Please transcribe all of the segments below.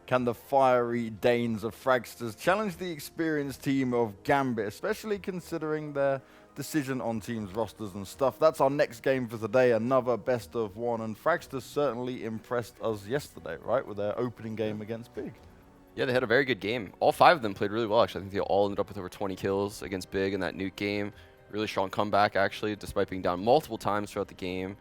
Can the fiery Danes of Fragsters challenge the experienced team of Gambit, especially considering their decision on teams' rosters and stuff? That's our next game for today, another best of one, and Fragsters certainly impressed us yesterday, right, with their opening game against Big. Yeah, they had a very good game. All 5 of them played really well, actually. I think they all ended up with over 20 kills against Big in that nuke game. Really strong comeback, actually, despite being down multiple times throughout the game.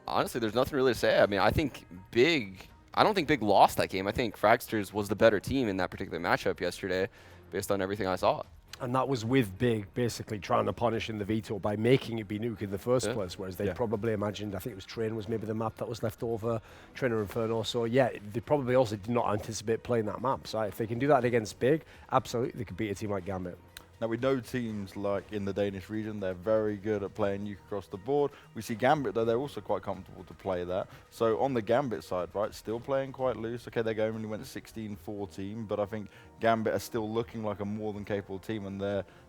Honestly, there's nothing really to say. I mean, I don't think Big lost that game. I think Fragsters was the better team in that particular matchup yesterday, based on everything I saw. And that was with Big basically trying to punish in the veto by making it be nuke in the first place, whereas they probably imagined, I think it was Train was maybe the map that was left over, Trainer Inferno. So yeah, they probably also did not anticipate playing that map. So if they can do that against Big, absolutely they could beat a team like Gambit. Now, we know teams like in the Danish region, they're very good at playing nuke across the board. We see Gambit, though, they're also quite comfortable to play that. So on the Gambit side, right, still playing quite loose. Okay, their game only went 16-14, but I think Gambit are still looking like a more than capable team, and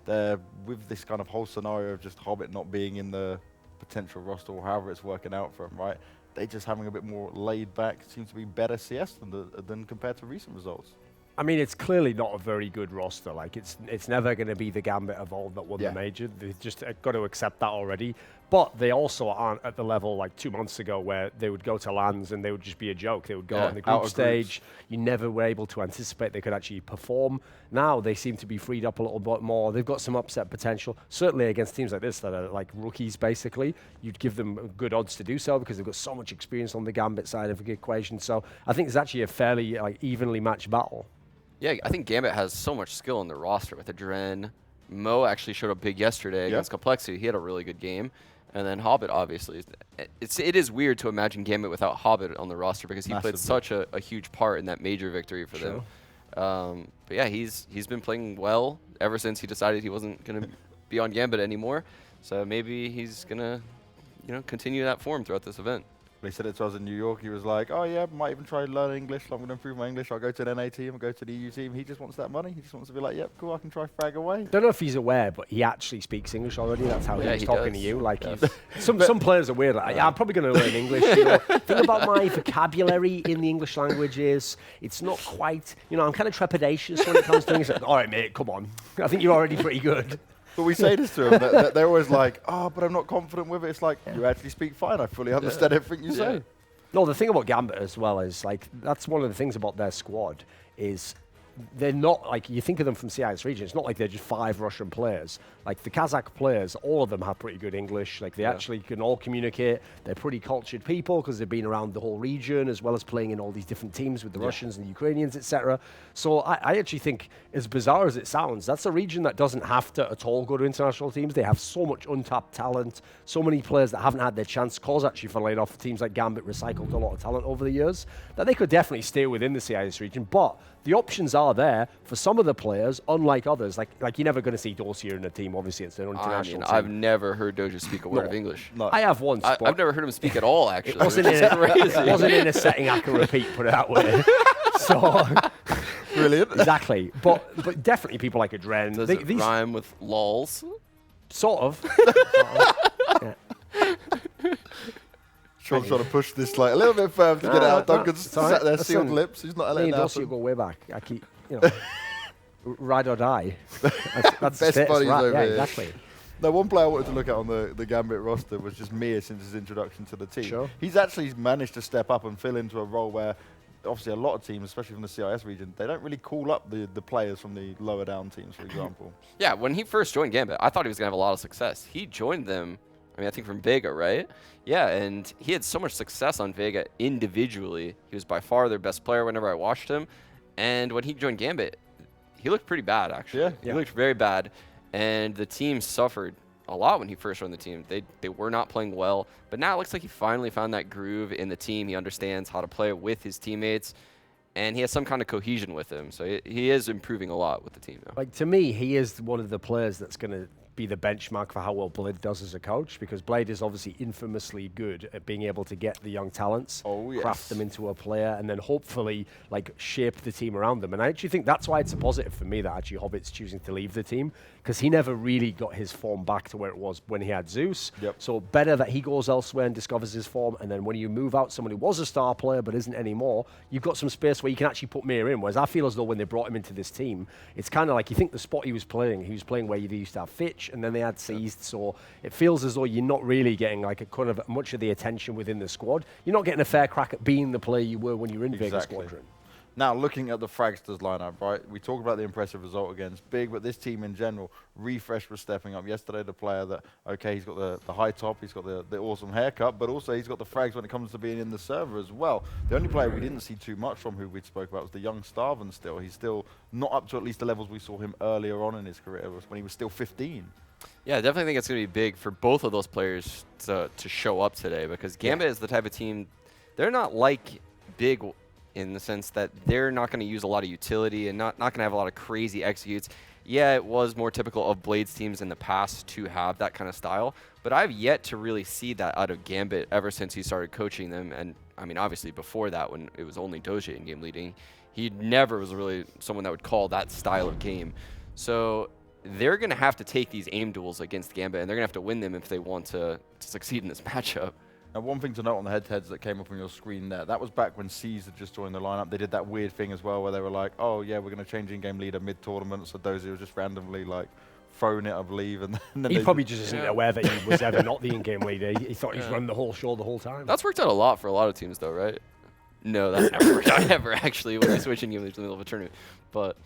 they're with this kind of whole scenario of just Hobbit not being in the potential roster or however it's working out for them, right? They're just having a bit more laid back, seems to be better CS than compared to recent results. I mean, it's clearly not a very good roster. Like, it's never going to be the Gambit of old that won the major. They've just got to accept that already. But they also aren't at the level like 2 months ago where they would go to LANs and they would just be a joke. They would go out in the group stage. You never were able to anticipate they could actually perform. Now they seem to be freed up a little bit more. They've got some upset potential. Certainly against teams like this that are like rookies, basically, you'd give them good odds to do so because they've got so much experience on the Gambit side of the equation. So I think it's actually a fairly evenly matched battle. Yeah, I think Gambit has so much skill in their roster with Adren. Mo actually showed up big yesterday against Complexity. He had a really good game. And then Hobbit, obviously. It is weird to imagine Gambit without Hobbit on the roster because he played such a huge part in that major victory for them. But yeah, he's been playing well ever since he decided he wasn't going to be on Gambit anymore. So maybe he's going to continue that form throughout this event. He said it to us in New York. He was like, oh, yeah, might even try to learn English. I'm going to improve my English. I'll go to an NA team. I'll go to the EU team. He just wants that money. He just wants to be like, yep, cool, I can try frag away. Don't know if he's aware, but he actually speaks English already. That's how he's talking to you. Like, some players are weird. Like, yeah, I'm probably going to learn English. The thing about my vocabulary in the English language is it's not quite, I'm kind of trepidatious when it comes to English. Like, all right, mate, come on. I think you're already pretty good. But we say this to them. They're always like, oh, but I'm not confident with it. It's like, you actually speak fine. I fully understand everything you say. No, the thing about Gambit as well is, like, that's one of the things about their squad is they're not, like, you think of them from CIS region, it's not like they're just 5 Russian players. Like, the Kazakh players, all of them have pretty good English. Like, they actually can all communicate. They're pretty cultured people because they've been around the whole region as well as playing in all these different teams with the Russians and the Ukrainians, etc. So I actually think, as bizarre as it sounds, that's a region that doesn't have to at all go to international teams. They have so much untapped talent, so many players that haven't had their chance, cause actually, funnily enough, teams like Gambit recycled a lot of talent over the years, that they could definitely stay within the CIS region. But the options are there for some of the players, unlike others. Like you're never going to see Dossier in a team. Obviously, it's an international team. I've never heard Doja speak a word of English. No. I have once. I've never heard him speak at all, actually. It wasn't in a setting I can repeat, put it that way. So, Brilliant. Exactly. But definitely people like Adren. Does it rhyme with lols? Sort of. Sean's trying to push this like a little bit further to get it out. Duncan's sat there, sealed lips. He's not letting it happen. Go way back. I keep, ride or die. That's best buddies over here. Exactly. Now, one player I wanted to look at on the Gambit roster was just Mir since his introduction to the team. Sure. He's actually managed to step up and fill into a role where, obviously, a lot of teams, especially from the CIS region, they don't really call up the players from the lower down teams, for example. Yeah, when he first joined Gambit, I thought he was going to have a lot of success. He joined them, I think from Vega, right? Yeah, and he had so much success on Vega individually. He was by far their best player whenever I watched him. And when he joined Gambit, he looked pretty bad, actually. Yeah. He looked very bad. And the team suffered a lot when he first joined the team. They were not playing well. But now it looks like he finally found that groove in the team. He understands how to play with his teammates. And he has some kind of cohesion with him. So he is improving a lot with the team now. Like, to me, he is one of the players that's going to be the benchmark for how well Blade does as a coach, because Blade is obviously infamously good at being able to get the young talents, craft them into a player, and then hopefully like shape the team around them. And I actually think that's why it's a positive for me that actually Hobbit's choosing to leave the team, because he never really got his form back to where it was when he had Zeus. So better that he goes elsewhere and discovers his form, and then when you move out someone who was a star player but isn't anymore, you've got some space where you can actually put Mir in. Whereas I feel as though when they brought him into this team, it's kind of like you think the spot he was playing where you used to have Fitch, and then they had Seized, so it feels as though you're not really getting like a kind of much of the attention within the squad. You're not getting a fair crack at being the player you were when you were in Vegas Squadron. Now, looking at the Fragsters lineup, right, we talk about the impressive result against Big, but this team in general, Refresh was stepping up. Yesterday, the player that, okay, he's got the high top, he's got the awesome haircut, but also he's got the frags when it comes to being in the server as well. The only player we didn't see too much from who we spoke about was the young Starven still. He's still not up to at least the levels we saw him earlier on in his career, when he was still 15. Yeah, I definitely think it's going to be big for both of those players to show up today, because Gambit is the type of team, they're not like Big in the sense that they're not going to use a lot of utility and not going to have a lot of crazy executes. Yeah, it was more typical of Blade's teams in the past to have that kind of style, but I've yet to really see that out of Gambit ever since he started coaching them. And I mean, obviously before that, when it was only Doge in game leading, he never was really someone that would call that style of game. So they're going to have to take these aim duels against Gambit, and they're going to have to win them if they want to succeed in this matchup. Now, one thing to note on the head-to-heads that came up on your screen there, that was back when C's had just joined the lineup. They did that weird thing as well where they were like, oh, yeah, we're going to change in-game leader mid-tournament. So Dozy was just randomly, like, throwing it, I believe. And then he probably just isn't aware that he was ever not the in-game leader. He thought he'd run the whole show the whole time. That's worked out a lot for a lot of teams, though, right? No, that's never worked out ever, actually, when you're switching game leaders in the middle of a tournament. But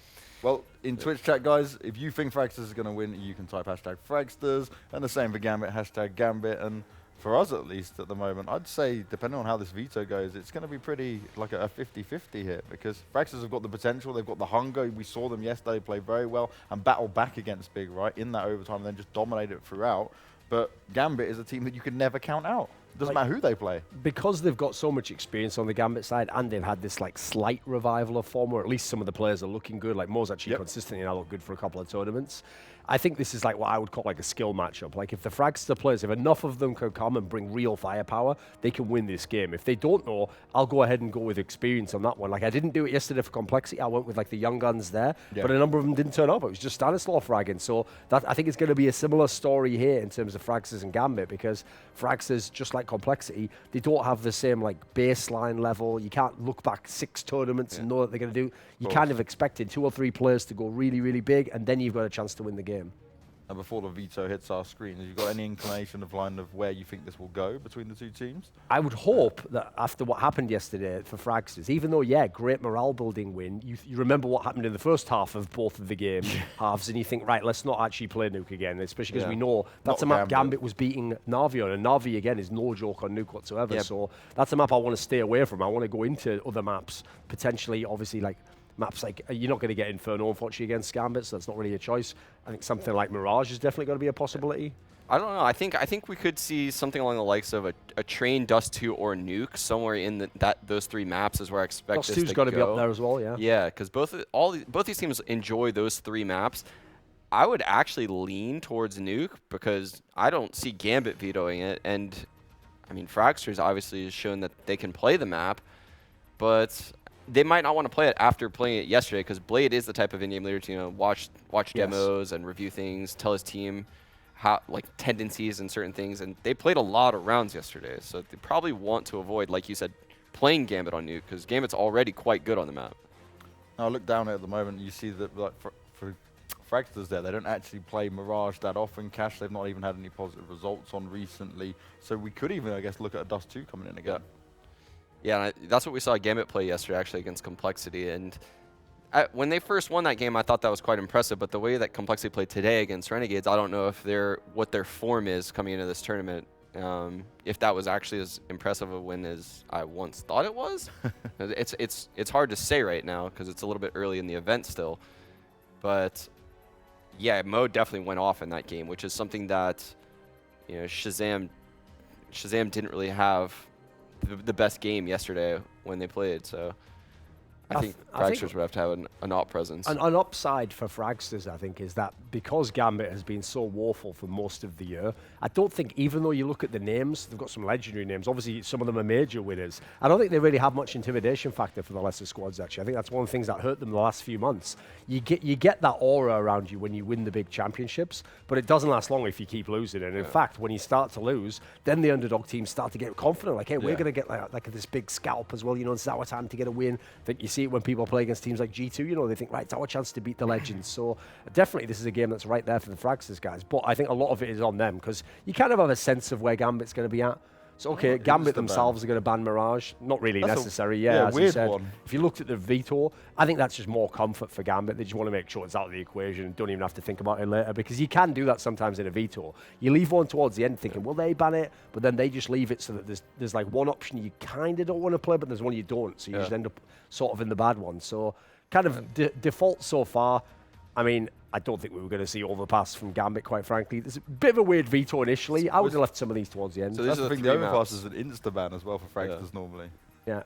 well, in Twitch chat, guys, if you think Fragsters is going to win, you can type hashtag Fragsters, and the same for Gambit, hashtag Gambit. And for us, at least, at the moment, I'd say, depending on how this veto goes, it's going to be pretty like a 50-50 here, because Fragsters have got the potential, they've got the hunger. We saw them yesterday play very well and battle back against Big, right, in that overtime, and then just dominate it throughout. But Gambit is a team that you can never count out. Doesn't matter who they play. Because they've got so much experience on the Gambit side, and they've had this like slight revival of form, or at least some of the players are looking good. Like Mo's actually consistently now look good for a couple of tournaments. I think this is like what I would call like a skill matchup. Like if the Fragster players, if enough of them can come and bring real firepower, they can win this game. If they don't know, I'll go ahead and go with experience on that one. Like I didn't do it yesterday for complexity. I went with like the young guns there, but a number of them didn't turn up. It was just Stanislaw fragging. So that I think it's going to be a similar story here in terms of Fragsters and Gambit, because Fragsters, just like complexity, they don't have the same like baseline level. You can't look back 6 tournaments and know that they're going to do. You kind of expected 2 or 3 players to go really, really big, and then you've got a chance to win the game. And before the veto hits our screen, have you got any inclination of line of where you think this will go between the two teams? I would hope that after what happened yesterday for Fragsters, even though, great morale building win, you remember what happened in the first half of both of the game halves, and you think, right, let's not actually play Nuke again, especially because we know that's a map Gambit was beating Navi on, and Navi, again, is no joke on Nuke whatsoever, so that's a map I want to stay away from. I want to go into other maps, potentially, obviously, like, maps like, you're not going to get Inferno, unfortunately, against Gambit, so that's not really a choice. I think something like Mirage is definitely going to be a possibility. I don't know. I think we could see something along the likes of a Train, Dust2, or Nuke somewhere in those 3 maps is where I expect this to go. Dust2's got to be up there as well, yeah. Yeah, because both these teams enjoy those 3 maps. I would actually lean towards Nuke because I don't see Gambit vetoing it, and I mean Fragsters obviously has shown that they can play the map, but they might not want to play it after playing it yesterday, because Blade is the type of in-game leader to watch demos and review things, tell his team how like tendencies and certain things, and they played a lot of rounds yesterday, so they probably want to avoid, like you said, playing Gambit on Nuke, because Gambit's already quite good on the map. Now look down at the moment, you see that like for Fragsters there, they don't actually play Mirage that often. Cash, they've not even had any positive results on recently, so we could even, I guess, look at a Dust2 coming in again. Yeah, and that's what we saw Gambit play yesterday, actually, against Complexity. And when they first won that game, I thought that was quite impressive. But the way that Complexity played today against Renegades, I don't know if what their form is coming into this tournament. If that was actually as impressive a win as I once thought it was. It's hard to say right now because it's a little bit early in the event still. But yeah, Mo definitely went off in that game, which is something that Shazam didn't really have the best game yesterday when they played. So I think Fragsters would have to have an op presence. An upside for Fragsters, I think, is that because Gambit has been so woeful for most of the year, I don't think, even though you look at the names, they've got some legendary names, obviously some of them are major winners, I don't think they really have much intimidation factor for the lesser squads, actually. I think that's one of the things that hurt them the last few months. You get that aura around you when you win the big championships, but it doesn't last long if you keep losing. And in fact, when you start to lose, then the underdog teams start to get confident, like, hey, we're going to get like this big scalp as well, you know, it's our time to get a win. I think you see it when people play against teams like G2, you know, they think, right, it's our chance to beat the legends. So definitely this is a game that's right there for the Fragsters guys. But I think a lot of it is on them because you kind of have a sense of where Gambit's going to be at. So, okay, Gambit themselves are going to ban Mirage. Not really necessary, as you said. One. If you looked at the veto, I think that's just more comfort for Gambit. They just want to make sure it's out of the equation and don't even have to think about it later because you can do that sometimes in a veto. You leave one towards the end thinking, will they ban it? But then they just leave it so that there's like one option you kind of don't want to play, but there's one you don't. So you just end up sort of in the bad one. So kind of default so far. I mean, I don't think we were going to see overpass from Gambit, quite frankly. There's a bit of a weird veto initially. I would have left some of these towards the end. So that's the thing, the overpass is an insta-ban as well for Fragsters normally. Yeah.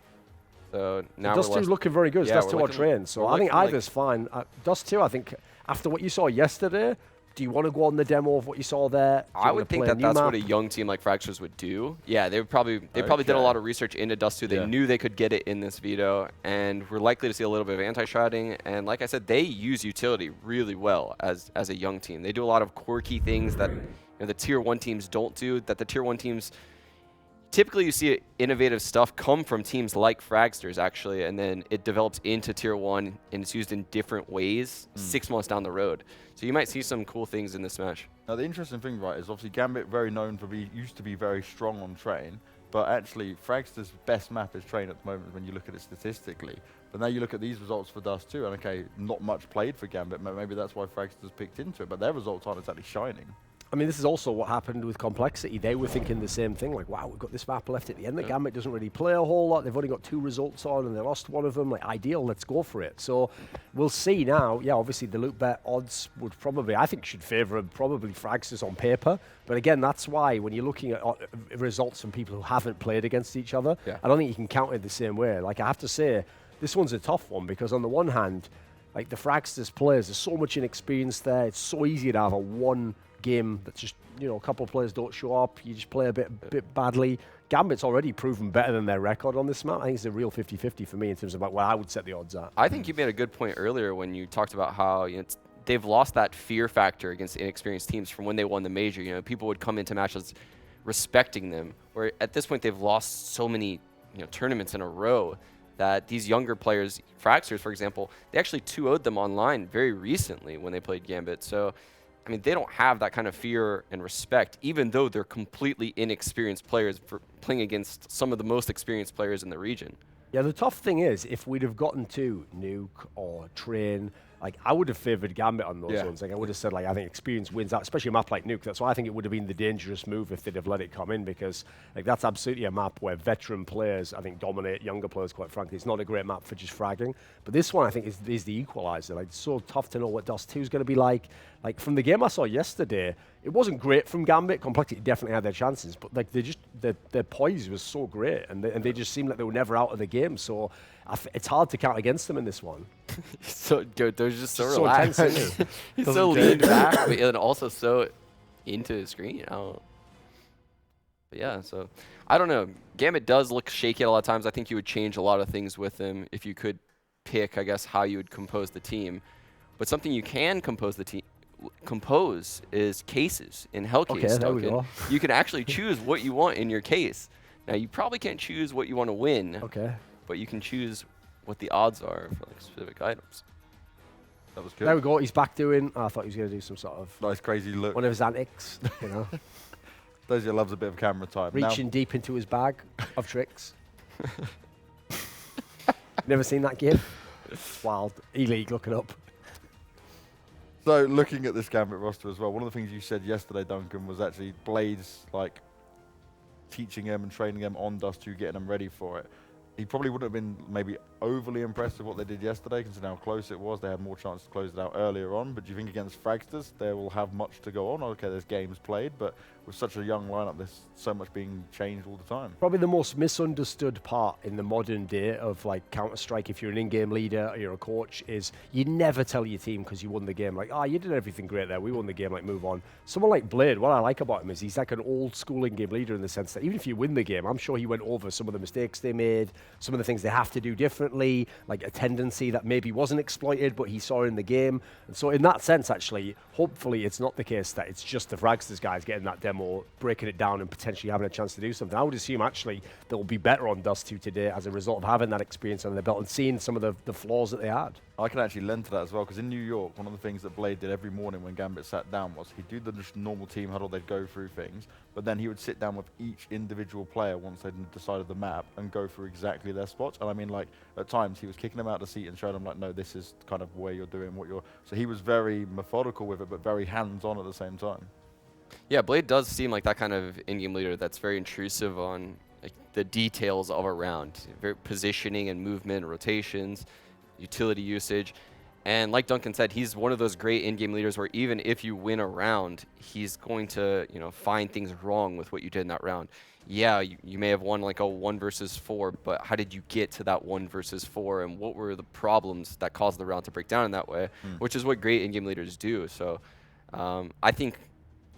So now Dust2's looking very good. Dust2 are trained. So I think either's fine. Dust2, I think, after what you saw yesterday, do you want to go on the demo of what you saw there? I would think that that's what a young team like Fragsters would do. Yeah, they probably did a lot of research into Dust2. They knew they could get it in this veto, and we're likely to see a little bit of anti-shrouding. And like I said, they use utility really well as a young team. They do a lot of quirky things that the Tier 1 teams don't do, that the Tier 1 teams typically you see innovative stuff come from teams like Fragsters, actually, and then it develops into Tier 1, and it's used in different ways 6 months down the road. So you might see some cool things in this match. Now, the interesting thing, right, is obviously Gambit very known for used to be very strong on Train, but actually Fragsters' best map is Train at the moment when you look at it statistically. But now you look at these results for Dust2, and okay, not much played for Gambit, maybe that's why Fragsters picked into it, but their results aren't exactly shining. I mean, this is also what happened with Complexity. They were thinking the same thing, like, wow, we've got this map left at the end. The Gambit doesn't really play a whole lot. They've only got 2 results on, and they lost one of them. Like, ideal, let's go for it. So we'll see now. Yeah, obviously, the loot bet odds would probably, I think, should favour probably Fragsters on paper. But again, that's why when you're looking at results from people who haven't played against each other, I don't think you can count it the same way. Like, I have to say, this one's a tough one because on the one hand, like, the Fragsters players, there's so much inexperience there. It's so easy to have a one game that's just, you know, a couple of players don't show up, you just play a bit badly. Gambit's already proven better than their record on this map. I think it's a real 50-50 for me in terms of what I would set the odds at. I think you made a good point earlier when you talked about how they've lost that fear factor against inexperienced teams from when they won the major. You know, people would come into matches respecting them, where at this point they've lost so many tournaments in a row that these younger players, Fragsters, for example, they actually 2-0'd them online very recently when they played Gambit. So I mean, they don't have that kind of fear and respect, even though they're completely inexperienced players for playing against some of the most experienced players in the region. Yeah, the tough thing is, if we'd have gotten to Nuke or Train, like, I would have favoured Gambit on those ones. Like, I would have said, like, I think experience wins out, especially a map like Nuke. That's why I think it would have been the dangerous move if they'd have let it come in, because, like, that's absolutely a map where veteran players, I think, dominate younger players, quite frankly. It's not a great map for just fragging. But this one, I think, is the equalizer. Like, it's so tough to know what Dust2 is going to be like. Like, from the game I saw yesterday, it wasn't great from Gambit. Complexity definitely had their chances, but, like, their poise was so great, and they just seemed like they were never out of the game. So it's hard to count against them in this one. So they're just so relaxed. He's so leaned back, but also so into the screen. But yeah, so I don't know. Gambit does look shaky a lot of times. I think you would change a lot of things with him if you could pick, I guess, how you would compose the team. But something you can compose is cases in Hellcase token. You can actually choose what you want in your case. Now, you probably can't choose what you want to win. Okay. But you can choose what the odds are for like specific items. That was good. There we go. He's back doing. I thought he was going to do some sort of nice crazy look. One of his antics, you know. Dozier loves a bit of camera time. Reaching deep into his bag of tricks. Never seen that game? Wild. E-League looking up. So looking at this Gambit roster as well, one of the things you said yesterday, Duncan, was actually Blades like teaching them and training them on Dust2, getting them ready for it. he probably wouldn't have been maybe overly impressed with what they did yesterday, considering how close it was. They had more chance to close it out earlier on. But do you think against Fragsters, they will have much to go on? Okay, there's games played, but with such a young lineup, there's so much being changed all the time. Probably the most misunderstood part in the modern day of like Counter-Strike, if you're an in-game leader or you're a coach, is you never tell your team because you won the game, like, you did everything great there, we won the game, like, move on. Someone like Blade, what I like about him is he's like an old school in-game leader in the sense that even if you win the game, I'm sure he went over some of the mistakes they made, some of the things they have to do differently, like a tendency that maybe wasn't exploited, but he saw in the game. And so in that sense, actually, hopefully it's not the case that it's just the Fragsters guys getting that demo, breaking it down and potentially having a chance to do something. I would assume actually they'll be better on dust2 today as a result of having that experience under their belt and seeing some of the flaws that they had. I can actually lend to that as well, because in New York, one of the things that Blade did every morning when Gambit sat down was he'd do the just normal team huddle, they'd go through things, but then he would sit down with each individual player once they'd decided the map and go through exactly their spots. And I mean, like, at times he was kicking them out of the seat and showing them, like, no, this is kind of where you're doing what you're... So he was very methodical with it, but very hands-on at the same time. Yeah, Blade does seem like that kind of in-game leader that's very intrusive on like, the details of a round, very positioning and movement, rotations, utility usage. And like Duncan said, he's one of those great in-game leaders where even if you win a round, he's going to, find things wrong with what you did in that round. Yeah, you may have won like a 1 versus 4, but how did you get to that 1 versus 4, and what were the problems that caused the round to break down in that way, which is what great in-game leaders do. So I think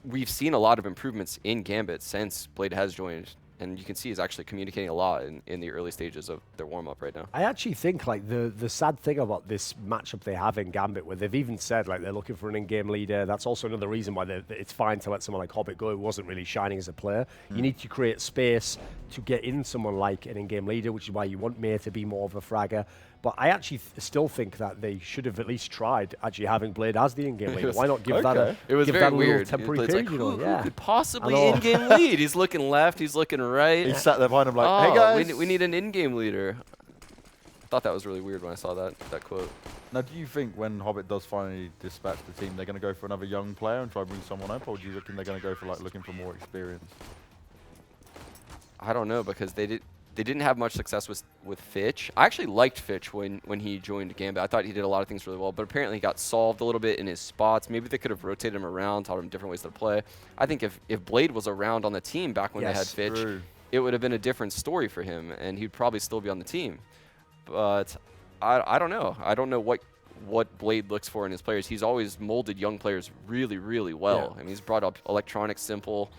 we've seen a lot of improvements in Gambit since Blade has joined, and you can see he's actually communicating a lot in the early stages of their warm-up right now. I actually think like the sad thing about this matchup they have in Gambit, where they've even said like they're looking for an in-game leader. That's also another reason why it's fine to let someone like Hobbit go who wasn't really shining as a player. You need to create space to get in someone like an in-game leader, which is why you want May to be more of a fragger. But I actually still think that they should have at least tried actually having Blade as the in-game leader. Why not give that a It was give very that a little weird. temporary It's period? like, who Yeah. could possibly in-game lead? He's looking left, he's looking right. He sat there behind him like, Oh, hey guys! we need an in-game leader. I thought that was really weird when I saw that quote. Now, do you think when Hobbit does finally dispatch the team, they're going to go for another young player and try to bring someone up, or do you reckon they're going to go for like looking for more experience? I don't know, because they didn't have much success with Fitch. I actually liked Fitch when he joined Gambit. I thought he did a lot of things really well, but apparently he got solved a little bit in his spots. Maybe they could have rotated him around, taught him different ways to play. I think if Blade was around on the team back when they had Fitch, it would have been a different story for him, and he'd probably still be on the team. But I don't know. I don't know what Blade looks for in his players. He's always molded young players really, really well. I mean, he's brought up Electronic, Simple.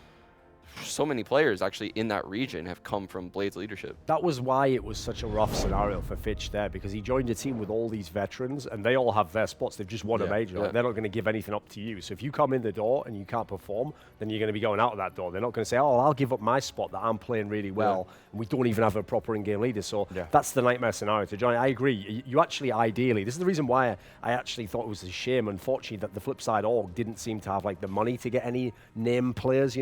So many players actually in that region have come from Blade's leadership. That was why it was such a rough scenario for Fitch there, because he joined a team with all these veterans and they all have their spots. They've just won a major. Like, they're not going to give anything up to you. So if you come in the door and you can't perform, then you're going to be going out of that door. They're not going to say, oh, I'll give up my spot that I'm playing really well, and we don't even have a proper in-game leader. So that's the nightmare scenario to join. I agree. You actually, ideally, this is the reason why I actually thought it was a shame, unfortunately, that the flip side org didn't seem to have like the money to get any name players,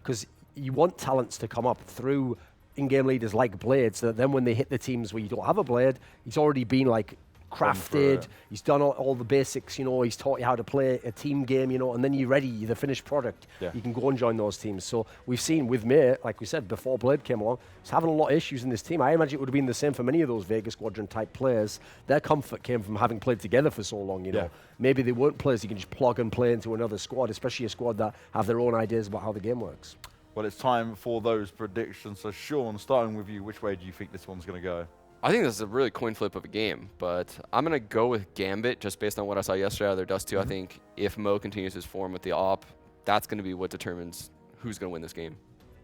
because you want talents to come up through in-game leaders like Blade, so that then when they hit the teams where you don't have a Blade, he's already been like crafted, he's done all the basics, he's taught you how to play a team game, and then you're ready, you're the finished product. You can go and join those teams. So we've seen with May, like we said, before Blade came along, he's having a lot of issues in this team. I imagine it would have been the same for many of those Vegas Squadron type players. Their comfort came from having played together for so long, Maybe they weren't players you can just plug and play into another squad, especially a squad that have their own ideas about how the game works. Well, it's time for those predictions. So, Sean, starting with you, which way do you think this one's going to go? I think this is a really coin flip of a game, but I'm going to go with Gambit just based on what I saw yesterday out of their dust2. I think if Mo continues his form with the op, that's going to be what determines who's going to win this game.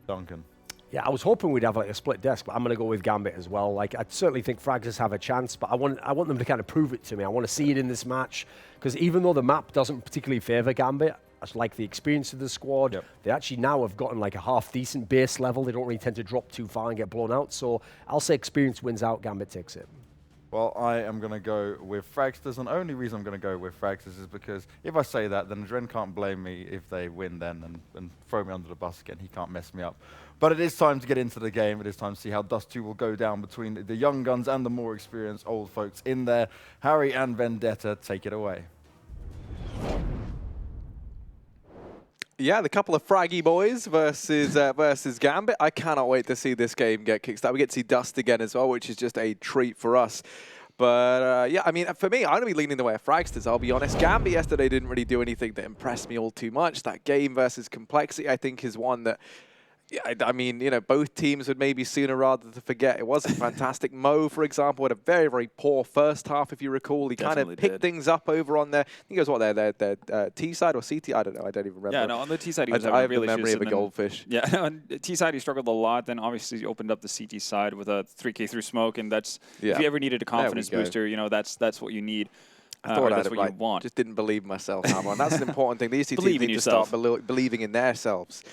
Duncan. Yeah, I was hoping we'd have like a split desk, but I'm going to go with Gambit as well. Like, I certainly think Fragsters have a chance, but I want them to kind of prove it to me. I want to see it in this match, because even though the map doesn't particularly favor Gambit, I like the experience of the squad. They actually now have gotten like a half-decent base level. They don't really tend to drop too far and get blown out. So I'll say experience wins out, Gambit takes it. Well, I am going to go with Fragsters, and the only reason I'm going to go with Fragsters is because if I say that, then Dren can't blame me if they win then and throw me under the bus again. He can't mess me up. But it is time to get into the game. It is time to see how dust2 will go down between the young guns and the more experienced old folks in there. Harry and Vendetta, take it away. Yeah, the couple of Fraggy boys versus Gambit. I cannot wait to see this game get kickstarted. We get to see Dust again as well, which is just a treat for us. But yeah, I mean, for me, I'm going to be leaning the way of Fragsters, I'll be honest. Gambit yesterday didn't really do anything that impressed me all too much. That game versus Complexity, I think, is one that, yeah, I mean, you know, both teams would maybe sooner rather than forget. It wasn't fantastic. Mo, for example, had a very, very poor first half, if you recall. He kind of picked things up over on their, I think it was what, their T side or CT? I don't know. I don't even remember. Yeah, no, on the T side, he was I having have real the memory issues. of a goldfish. Yeah, on the T side, he struggled a lot. Then obviously he opened up the CT side with a 3K through smoke, and that's, if you ever needed a confidence booster, you know, that's what you need. I thought that's what you want. Just didn't believe myself, Hammer. And that's an important thing. These two teams need to start believing in themselves.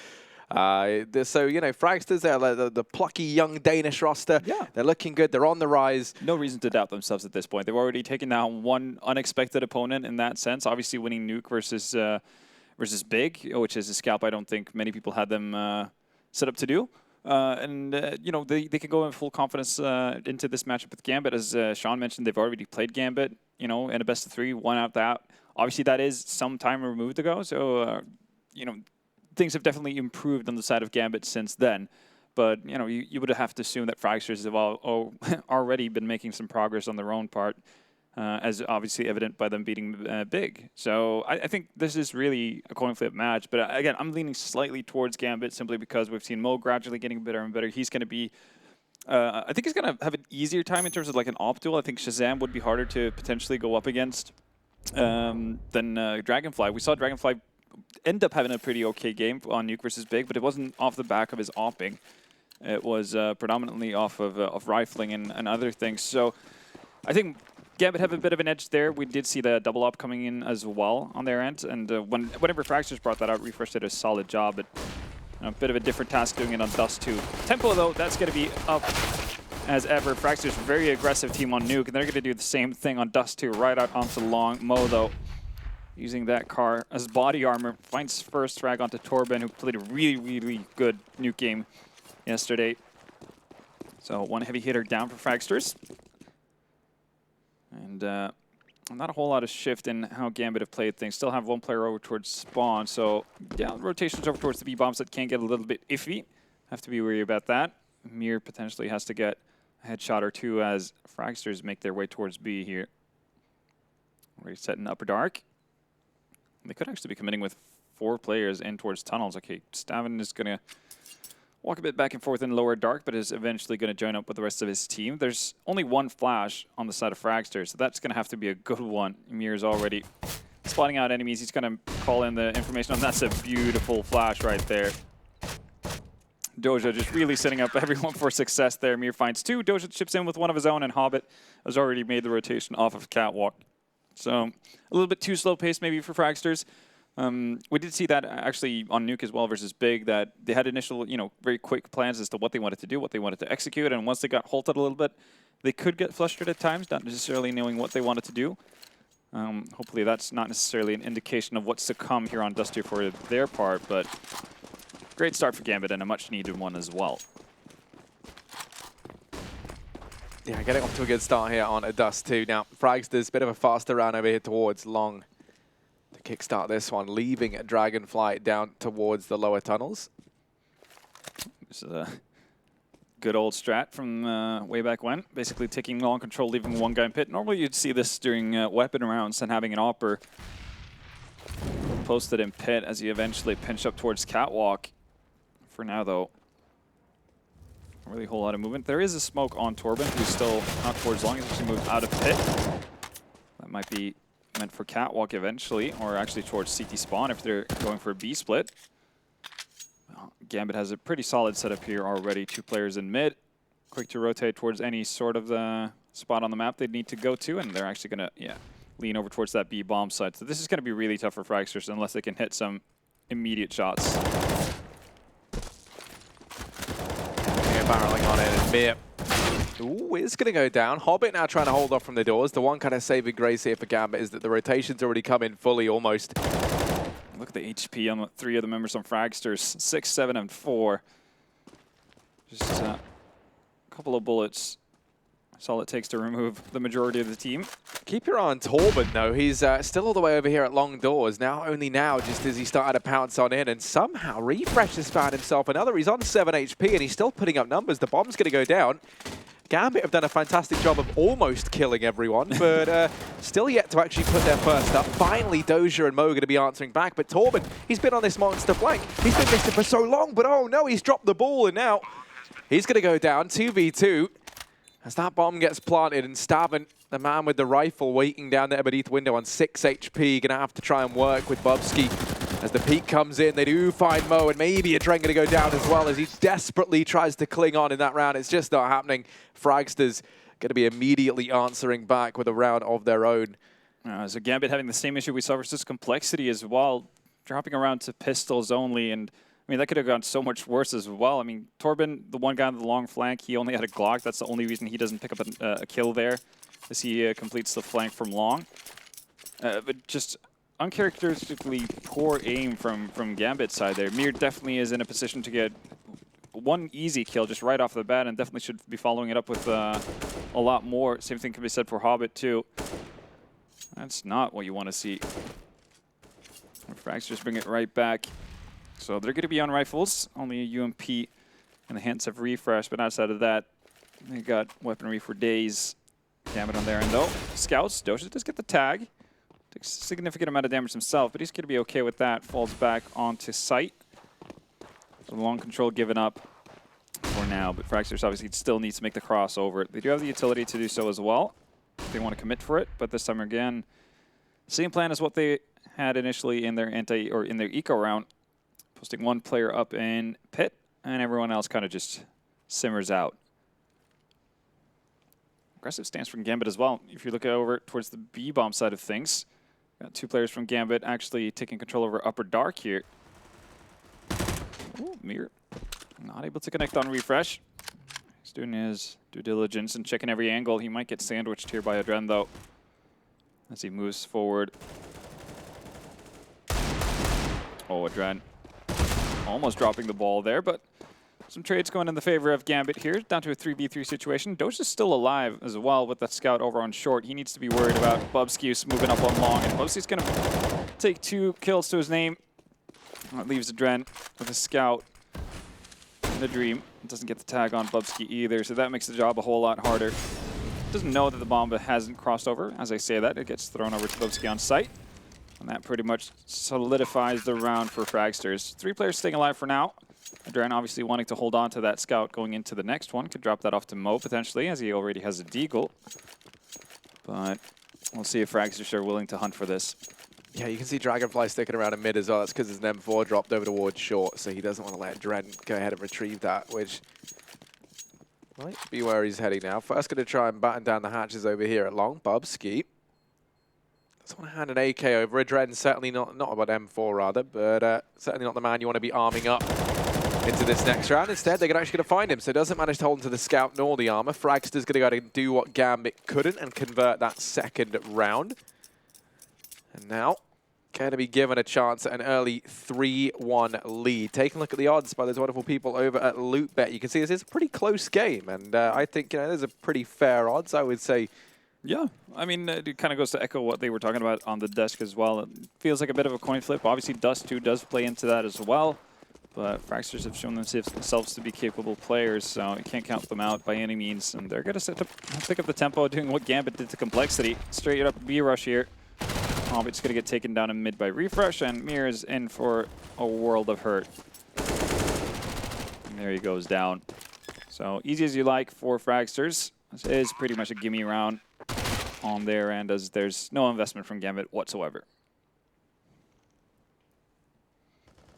So, you know, Fragsters, they're the plucky young Danish roster. Yeah. They're looking good. They're on the rise. No reason to doubt themselves at this point. They've already taken down one unexpected opponent in that sense. Obviously, winning Nuke versus Big, which is a scalp I don't think many people had them set up to do. You know, they can go in full confidence into this matchup with Gambit. As Sean mentioned, they've already played Gambit, you know, in a best of 3, won out that. Obviously, that is some time removed ago. So, you know, things have definitely improved on the side of Gambit since then. But, you know, you would have to assume that Fragsters have already been making some progress on their own part, as obviously evident by them beating Big. So I think this is really a coin flip match. But again, I'm leaning slightly towards Gambit simply because we've seen Mo gradually getting better and better. He's going to be, I think he's going to have an easier time in terms of like an op duel. I think Shazam would be harder to potentially go up against than Dragonfly. We saw Dragonfly end up having a pretty okay game on Nuke versus Big, but it wasn't off the back of his opping. It was predominantly off of rifling and other things. So I think Gambit have a bit of an edge there. We did see the double op coming in as well on their end, and whenever Fragsters brought that out, Refresh did a solid job, but a bit of a different task doing it on dust2. Tempo, though, that's going to be up as ever. Fragsters, very aggressive team on Nuke, and they're going to do the same thing on dust2, right out onto long. Mo, though, using that car as body armor, finds first frag onto Torben, who played a really, really good Nuke game yesterday. So one heavy hitter down for Fragsters. And not a whole lot of shift in how Gambit have played things. Still have one player over towards spawn. So yeah, rotations over towards the B-bombs that can get a little bit iffy. Have to be wary about that. Mir potentially has to get a headshot or two as Fragsters make their way towards B here. Already setting Upper Dark. They could actually be committing with 4 players in towards tunnels. Okay, Stavin is going to walk a bit back and forth in Lower Dark, but is eventually going to join up with the rest of his team. There's only one flash on the side of Fragster, so that's going to have to be a good one. Mir's already spotting out enemies. He's going to call in the information on that's a beautiful flash right there. Doja just really setting up everyone for success there. Mir finds 2. Doja chips in with one of his own, and Hobbit has already made the rotation off of Catwalk. So a little bit too slow paced maybe for Fragsters. We did see that actually on Nuke as well versus Big, that they had initial, you know, very quick plans as to what they wanted to do, what they wanted to execute, and once they got halted a little bit, they could get flustered at times, not necessarily knowing what they wanted to do. Hopefully that's not necessarily an indication of what's to come here on dust2 for their part, but great start for Gambit and a much-needed one as well. Yeah, getting off to a good start here on a dust2. Now, Fragsters, a bit of a faster round over here towards long. Kickstart this one, leaving Dragonfly down towards the lower tunnels. This is a good old strat from way back when. Basically taking long control, leaving one guy in pit. Normally you'd see this during weapon rounds and having an opper posted in pit as he eventually pinched up towards Catwalk. For now, though, not really a whole lot of movement. There is a smoke on Torben, who's still out towards long. He's actually moved out of pit. That might be meant for Catwalk eventually, or actually towards CT spawn if they're going for a B split. Well, Gambit has a pretty solid setup here already. 2 players in mid. Quick to rotate towards any sort of the spot on the map they'd need to go to, and they're actually going to lean over towards that B bomb site. So this is going to be really tough for Fragsters unless they can hit some immediate shots. Barreling on it, and Mir. Ooh, it's going to go down. Hobbit now trying to hold off from the doors. The one kind of saving grace here for Gambit is that the rotation's already come in fully, almost. Look at the HP on 3 of the members on Fragsters. 6, 7, and 4. Just a couple of bullets That's all it takes to remove the majority of the team. Keep your eye on Torben, though. He's still all the way over here at long doors. Only now, just as he started to pounce on in, and somehow Refresh has found himself another. He's on 7 HP, and he's still putting up numbers. The bomb's going to go down. Gambit have done a fantastic job of almost killing everyone, but still yet to actually put their first up. Finally, Doja and Mo are going to be answering back, but Torben, he's been on this monster flank. He's been missing for so long, but oh no, he's dropped the ball, and now he's going to go down 2v2. As that bomb gets planted, and Stavin, the man with the rifle, waiting down there beneath the window on 6 HP, going to have to try and work with Bubsky. As the peek comes in, they do find Mo, and maybe a Dren going to go down as well as he desperately tries to cling on in that round. It's just not happening. Fragsters going to be immediately answering back with a round of their own. So Gambit having the same issue we saw versus Complexity as well, dropping around to pistols only, and I mean, that could have gone so much worse as well. I mean, Torben, the one guy on the long flank, he only had a Glock. That's the only reason he doesn't pick up a kill there, as he completes the flank from long. But just uncharacteristically poor aim from Gambit's side there. Mir definitely is in a position to get one easy kill just right off the bat, and definitely should be following it up with a lot more. Same thing can be said for Hobbit, too. That's not what you want to see. Fragsters bring it right back. So they're going to be on rifles, only a UMP in the hands of Refresh, but outside of that, they got weaponry for days. Gambit on their end, though. Scouts, Doja does get the tag. Takes a significant amount of damage himself, but he's going to be okay with that. Falls back onto site. So long control given up for now, but Fragsters obviously still needs to make the crossover. They do have the utility to do so as well, if they want to commit for it, but this time again, same plan as what they had initially in their in their eco round. Posting one player up in pit, and everyone else kind of just simmers out. Aggressive stance from Gambit as well. If you look over towards the B-bomb side of things, got 2 players from Gambit actually taking control over Upper Dark here. Ooh, Mir not able to connect on Refresh. He's doing his due diligence and checking every angle. He might get sandwiched here by Adren, though, as he moves forward. Oh, Adren. Almost dropping the ball there, but some trades going in the favor of Gambit here. Down to a 3v3 situation. Doja's still alive as well with that scout over on short. He needs to be worried about Bubsky moving up on long, and Bubsky's going to take 2 kills to his name. That leaves Adren with a scout in the dream. Doesn't get the tag on Bubsky either, so that makes the job a whole lot harder. Doesn't know that the bomb hasn't crossed over. As I say that, it gets thrown over to Bubsky on site. And that pretty much solidifies the round for Fragsters. 3 players staying alive for now. Adren obviously wanting to hold on to that scout going into the next one. Could drop that off to Mo potentially, as he already has a deagle. But we'll see if Fragsters are willing to hunt for this. Yeah, you can see Dragonfly sticking around in mid as well. That's because his M4 dropped over towards short, so he doesn't want to let Dren go ahead and retrieve that, which might be where he's heading now. First going to try and batten down the hatches over here at long. Bubsky. Doesn't want to hand an AK over. Adren certainly not about M4 rather, but certainly not the man you want to be arming up into this next round. Instead, they're actually going to find him, so doesn't manage to hold into the scout nor the armor. Fragster's going to go and do what Gambit couldn't and convert that second round. And now, going to be given a chance at an early 3-1 lead. Taking a look at the odds by those wonderful people over at LootBet, you can see this is a pretty close game, and I think there's a pretty fair odds, I would say. Yeah, I mean, it kind of goes to echo what they were talking about on the desk as well. It feels like a bit of a coin flip. Obviously, dust2 does play into that as well, but Fragsters have shown themselves to be capable players, so you can't count them out by any means. And they're going to pick up the tempo, doing what Gambit did to Complexity. Straight up B-rush here. Hobbit's going to get taken down in mid by Refresh, and Mir is in for a world of hurt. And there he goes down. So easy as you like for Fragsters. This is pretty much a gimme round on their end, as there's no investment from Gambit whatsoever.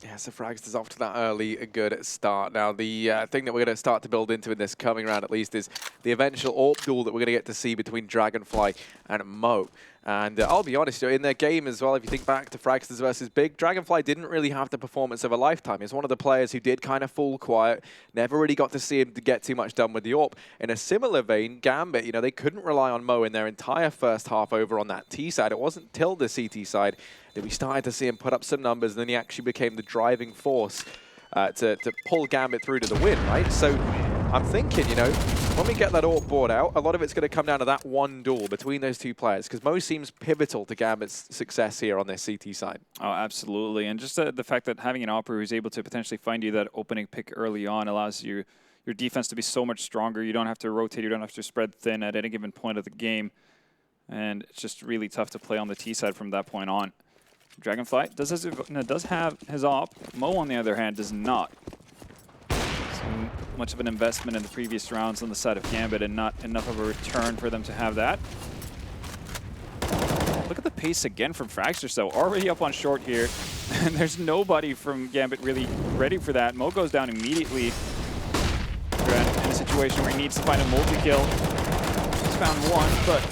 Yeah, so Fragsters off to that early good start. Now, the thing that we're going to start to build into in this coming round, at least, is the eventual AWP duel that we're going to get to see between Dragonfly and Mo. And I'll be honest, in their game as well, if you think back to Fragsters versus Big, Dragonfly didn't really have the performance of a lifetime. He's one of the players who did kind of fall quiet, never really got to see him to get too much done with the AWP. In a similar vein, Gambit, they couldn't rely on Mo in their entire first half over on that T side. It wasn't till the CT side that we started to see him put up some numbers, and then he actually became the driving force to pull Gambit through to the win, right? So I'm thinking, you know, when we get that AWP board out, a lot of it's going to come down to that one duel between those two players, because Mo seems pivotal to Gambit's success here on their CT side. Oh, absolutely. And just the fact that having an operator who's able to potentially find you that opening pick early on allows your defense to be so much stronger. You don't have to rotate. You don't have to spread thin at any given point of the game. And it's just really tough to play on the T side from that point on. Dragonfly does have his op. Mo, on the other hand, does not. So much of an investment in the previous rounds on the side of Gambit and not enough of a return for them to have that. Look at the pace again from Fragsters, though. Already up on short here. And there's nobody from Gambit really ready for that. Mo goes down immediately. Dren in a situation where he needs to find a multi-kill. He's found one, but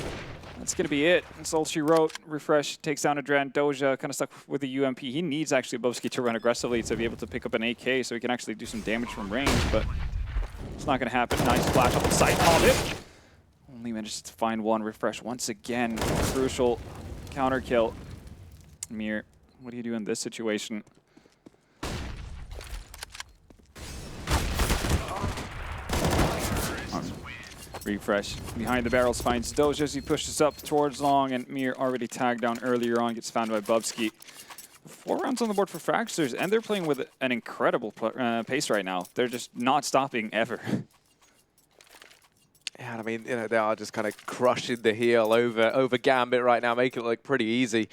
that's going to be it. That's all she wrote. Refresh takes down a Dren. Doja kind of stuck with the UMP. He needs actually Bobski to run aggressively to be able to pick up an AK so he can actually do some damage from range, but it's not going to happen. Nice flash up the side. Called it. Only manages to find one. Refresh once again. Crucial counter kill. Mir, what do you do in this situation? Refresh behind the barrels finds Doja as he pushes up towards long, and Mir already tagged down earlier on, gets found by Bubski. 4 rounds on the board for Fragsters, and they're playing with an incredible pace right now. They're just not stopping ever. Yeah, I mean, you know, they are just kind of crushing the heel over Gambit right now, making it look pretty easy.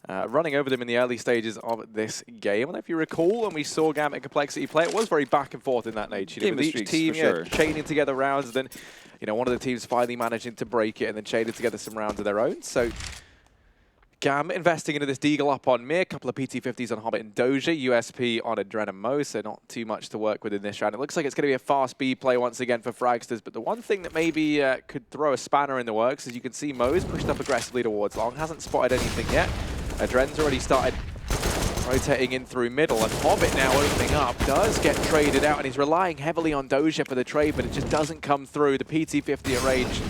Running over them in the early stages of this game. And if you recall, when we saw Gambit and Complexity play, it was very back and forth in that nature. With each team chaining together rounds, and then, you know, one of the teams finally managing to break it and then chaining together some rounds of their own. So Gambit investing into this Deagle up on Mir, a couple of PT50s on Hobbit and Doja, USP on Adren and Mo, so not too much to work with in this round. It looks like it's going to be a fast B play once again for Fragsters, but the one thing that maybe could throw a spanner in the works is you can see Mo's pushed up aggressively towards long, hasn't spotted anything yet. Adren's already started rotating in through middle, and Hobbit now opening up, does get traded out, and he's relying heavily on Doja for the trade, but it just doesn't come through. The PT50 at range,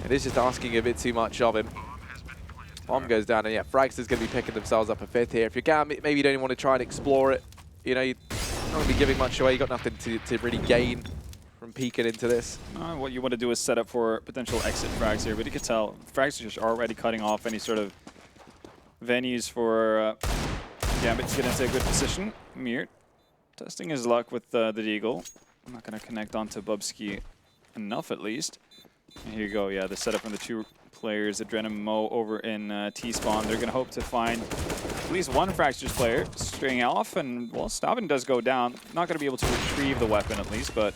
it is just asking a bit too much of him. Bomb goes down, and yeah, Fragsters going to be picking themselves up a 5th here. If you're Gambit, maybe you don't even want to try and explore it. You know, you're not going to be giving much away. You've got nothing to really gain from peeking into this. What you want to do is set up for potential exit frags here, but you can tell Fragsters are already cutting off any sort of venues for Gambit to get into a good position. Mir testing his luck with the Deagle. I'm not going to connect onto Bubski enough, at least. And here you go, yeah, the setup from the 2 players, Adren and Mo over in T-spawn. They're going to hope to find at least one Fragsters player straying off, and, well, Stabbin does go down. Not going to be able to retrieve the weapon, at least, but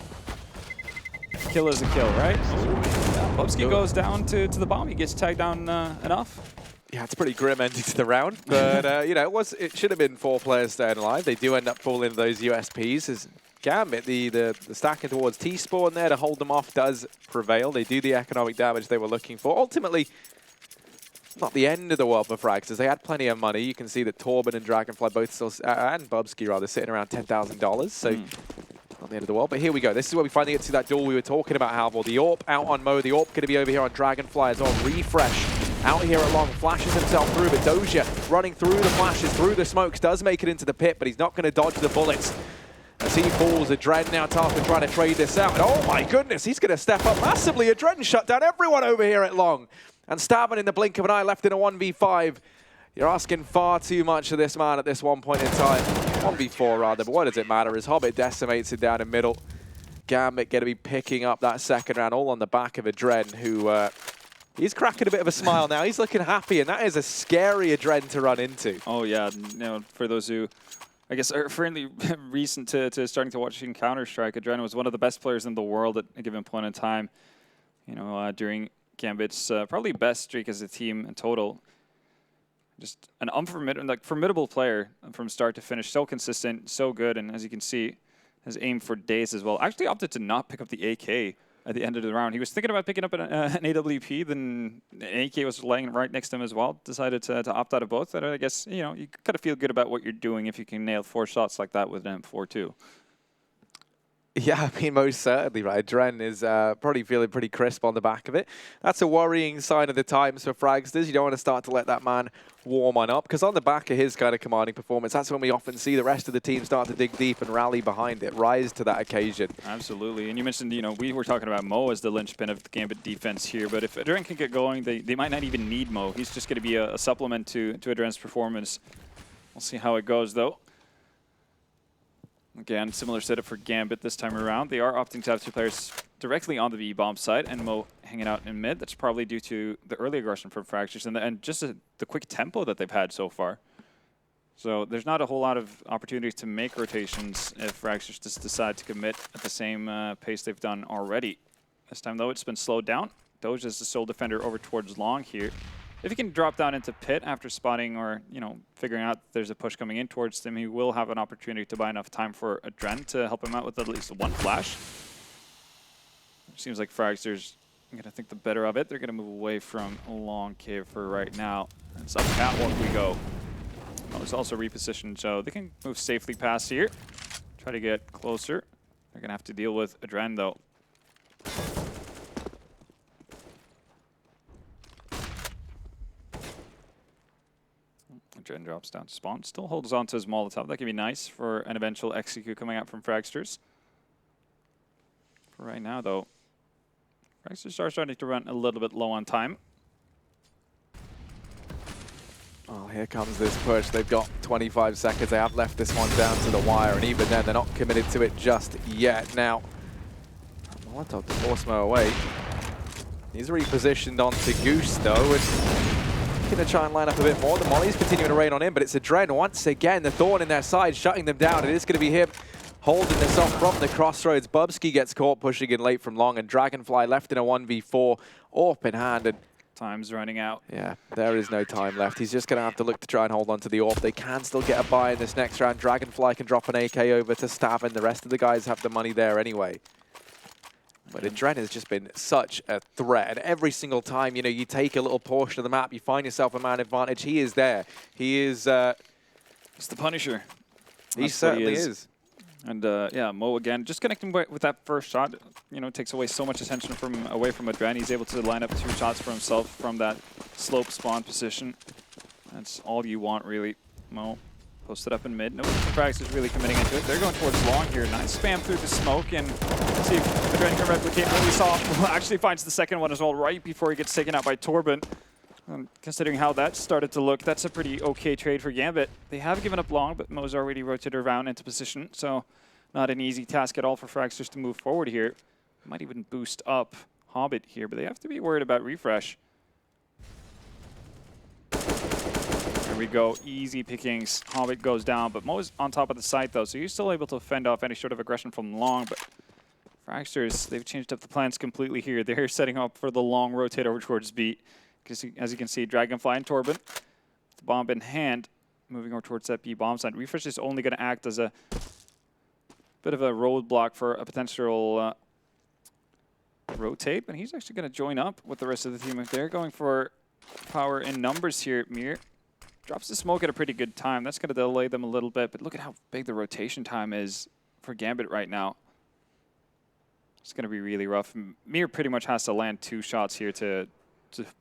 kill is a kill, right? Yeah, Bubski goes down to the bomb. He gets tagged down enough. Yeah, it's a pretty grim ending to the round, but you know, it should have been 4 players staying alive. They do end up falling into those USPs. As Gambit, the stacking towards T-spawn there to hold them off does prevail. They do the economic damage they were looking for. Ultimately, not the end of the world for Fragsters. They had plenty of money. You can see that Torben and Dragonfly both still, and Bubski rather, sitting around $10,000. So not the end of the world, but here we go. This is where we finally get to that duel we were talking about, Halvor. The AWP out on Mo. The AWP going to be over here on Dragonfly as well. Refresh out here at long, flashes himself through, but Doja running through the flashes, through the smokes, does make it into the pit, but he's not going to dodge the bullets. As he falls, Adren now tasked with trying to trade this out. And oh my goodness, he's going to step up massively. Adren shut down everyone over here at long. And Stabbin in the blink of an eye left in a 1v5. You're asking far too much of this man at this one point in time. 1v4 rather, but what does it matter as Hobbit decimates it down in middle. Gambit going to be picking up that second round, all on the back of Adren, who he's cracking a bit of a smile now. He's looking happy, and that is a scary Adren to run into. Oh yeah, you know, for those who, I guess, are fairly recent to starting to watching Counter-Strike, Adren was one of the best players in the world at a given point in time. You know, during Gambit's probably best streak as a team in total. Just an formidable player from start to finish. So consistent, so good, and as you can see, has aimed for days as well. Actually opted to not pick up the AK at the end of the round. He was thinking about picking up an AWP, then an AK was laying right next to him as well. Decided to opt out of both. And I guess, you know, you gotta feel good about what you're doing if you can nail 4 shots like that with an M4 too. Yeah, I mean, most certainly, right? Dren is probably feeling pretty crisp on the back of it. That's a worrying sign of the times for Fragsters. You don't want to start to let that man warm on up, because on the back of his kind of commanding performance, that's when we often see the rest of the team start to dig deep and rally behind it, rise to that occasion. Absolutely. And you mentioned, you know, we were talking about Mo as the linchpin of the Gambit defense here, but if Adren can get going, they might not even need Mo. He's just going to be a supplement to Adren's performance. We'll see how it goes, though. Again, similar setup for Gambit this time around. They are opting to have 2 players directly on the B-bomb side and Mo hanging out in mid. That's probably due to the early aggression from Fragsters and just the quick tempo that they've had so far. So there's not a whole lot of opportunities to make rotations if Fragsters just decide to commit at the same pace they've done already. This time, though, it's been slowed down. Doge is the sole defender over towards long here. If he can drop down into pit after spotting or, you know, figuring out there's a push coming in towards him, he will have an opportunity to buy enough time for Adren to help him out with at least 1 flash. Seems like Fragsters are going to think the better of it. They're going to move away from a long cave for right now. It's up catwalk we go. Oh, it's also repositioned, so they can move safely past here. Try to get closer. They're going to have to deal with Adren, though. Adren drops down to spawn. Still holds on to his Molotov. That could be nice for an eventual execute coming out from Fragsters. For right now, though, Fragsters are starting to run a little bit low on time. Oh, here comes this push. They've got 25 seconds. They have left this one down to the wire, and even then, they're not committed to it just yet. Now, Molotov to force Mo away. He's repositioned onto Goose, though, and going to try and line up a bit more. The molly's continuing to rain on him, but it's Adren once again, the thorn in their side, shutting them down. It is going to be him holding this off from the crossroads. Bubsky gets caught pushing in late from long, and Dragonfly left in a 1v4, AWP in hand. And time's running out. yeah, there is no time left. He's just going to have to look to try and hold on to the AWP. They can still get a buy in this next round. Dragonfly can drop an AK over to Stav, and the rest of the guys have the money there anyway. But Adren has just been such a threat. And every single time, you know, you take a little portion of the map, you find yourself a man advantage. He is there. He is... It's the Punisher. He certainly is. And yeah, Mo again, just connecting with that first shot, you know, takes away so much attention away from Adren. He's able to line up 2 shots for himself from that slope spawn position. That's all you want, really. Mo posted up in mid. No Fragsters is really committing into it. They're going towards long here. Nice spam through the smoke, and see if Adren can replicate what we saw. Actually finds the second one as well right before he gets taken out by Torben. Considering how that started to look, that's a pretty okay trade for Gambit. They have given up long, but Mo's already rotated around into position, so not an easy task at all for Fragsters to move forward here. Might even boost up Hobbit here, but they have to be worried about refresh. There we go, easy pickings. Hobbit goes down, but Mo's on top of the site though, so he's still able to fend off any sort of aggression from long, but Fragsters, they've changed up the plans completely here. They're setting up for the long rotate over towards B. As you can see, Dragonfly and Torben, the bomb in hand, moving over towards that B bomb side. Refresh is only going to act as a bit of a roadblock for a potential rotate, but he's actually going to join up with the rest of the team. If they're going for power in numbers here, Mir drops the smoke at a pretty good time. That's going to delay them a little bit, but look at how big the rotation time is for Gambit right now. It's going to be really rough. Mir pretty much has to land 2 shots here to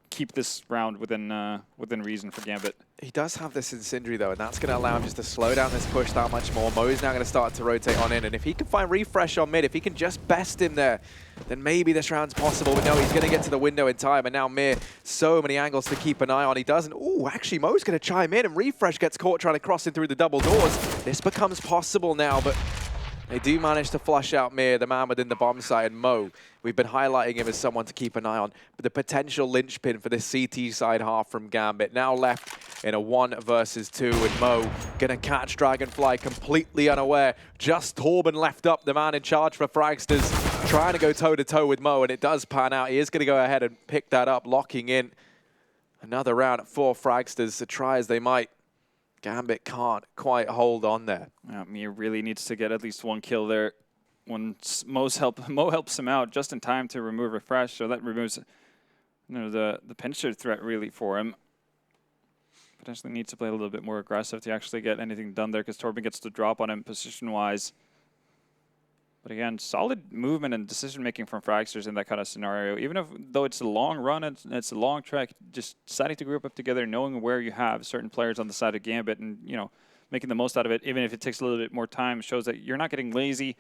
keep this round within reason for Gambit. He does have this incendiary though, and that's going to allow him just to slow down this push that much more. Mo is now going to start to rotate on in, and if he can find refresh on mid, if he can just best him there, then maybe this round's possible. But no, he's going to get to the window in time, and now Mir, so many angles to keep an eye on. He doesn't. Ooh, actually, Mo's going to chime in, and refresh gets caught trying to cross in through the double doors. This becomes possible now, but they do manage to flush out Mir, the man within the bomb site, and Mo. We've been highlighting him as someone to keep an eye on, but the potential linchpin for this CT side half from Gambit. Now left in a 1 versus 2, and Mo gonna catch Dragonfly completely unaware. Just Torben left up, the man in charge for Fragsters, trying to go toe-to-toe with Mo, and it does pan out. He is gonna go ahead and pick that up, locking in another round for Fragsters. So try as they might, Gambit can't quite hold on there. Yeah, Mir really needs to get at least 1 kill there. When Mo helps him out just in time to remove refresh, so that removes, you know, the pincher threat really for him. Potentially needs to play a little bit more aggressive to actually get anything done there, because Torben gets the drop on him position-wise. But again, solid movement and decision-making from Fragsters in that kind of scenario. Even though it's a long run and it's a long trek, just deciding to group up together, knowing where you have certain players on the side of Gambit and, you know, making the most out of it, even if it takes a little bit more time, shows that you're not getting lazy.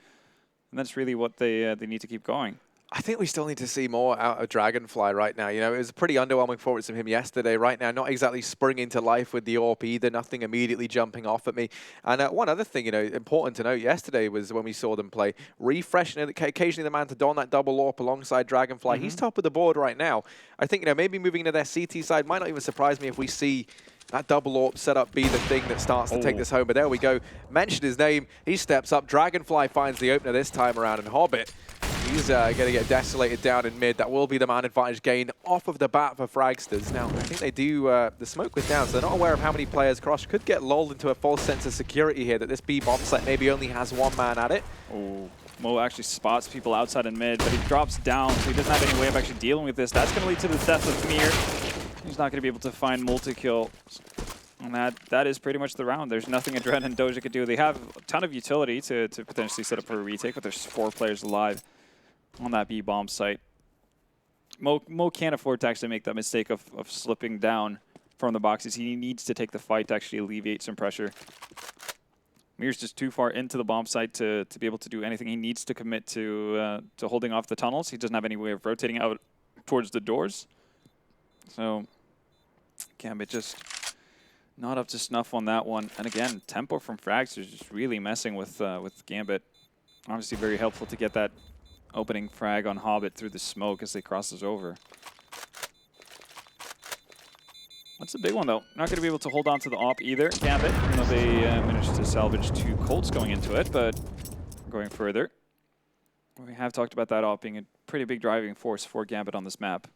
And that's really what they need to keep going. I think we still need to see more out of Dragonfly right now. You know, it was a pretty underwhelming performance from him yesterday. Right now, not exactly springing to life with the AWP either. Nothing immediately jumping off at me. And one other thing, you know, important to note yesterday was when we saw them play, refreshing occasionally the man to don that double AWP alongside Dragonfly. He's top of the board right now. I think, you know, maybe moving into their CT side might not even surprise me if we see that double AWP setup be the thing that starts to take this home. But there we go. Mentioned his name. He steps up. Dragonfly finds the opener this time around. And Hobbit, he's going to get desolated down in mid. That will be the man advantage gain off of the bat for Fragsters. Now, I think they do, the smoke was down, so they're not aware of how many players Cross could get lulled into a false sense of security here, that this B bomb site maybe only has one man at it. Oh, Mo actually spots people outside in mid, but he drops down, so he doesn't have any way of actually dealing with this. That's going to lead to the death of Mir. He's not going to be able to find multi-kill. And that is pretty much the round. There's nothing Adren and Doja could do. They have a ton of utility to potentially set up for a retake, but there's 4 players alive on that B-bomb site. Mo can't afford to actually make that mistake of slipping down from the boxes. He needs to take the fight to actually alleviate some pressure. Mir's just too far into the bomb site to be able to do anything. He needs to commit to holding off the tunnels. He doesn't have any way of rotating out towards the doors. So Gambit just not up to snuff on that one. And again, tempo from Fragsters just really messing with Gambit. Obviously very helpful to get that opening frag on Hobbit through the smoke as they crosses over. That's a big one, though. Not going to be able to hold on to the AWP either, Gambit, even though they managed to salvage 2 Colts going into it, but going further. We have talked about that AWP being a pretty big driving force for Gambit on this map.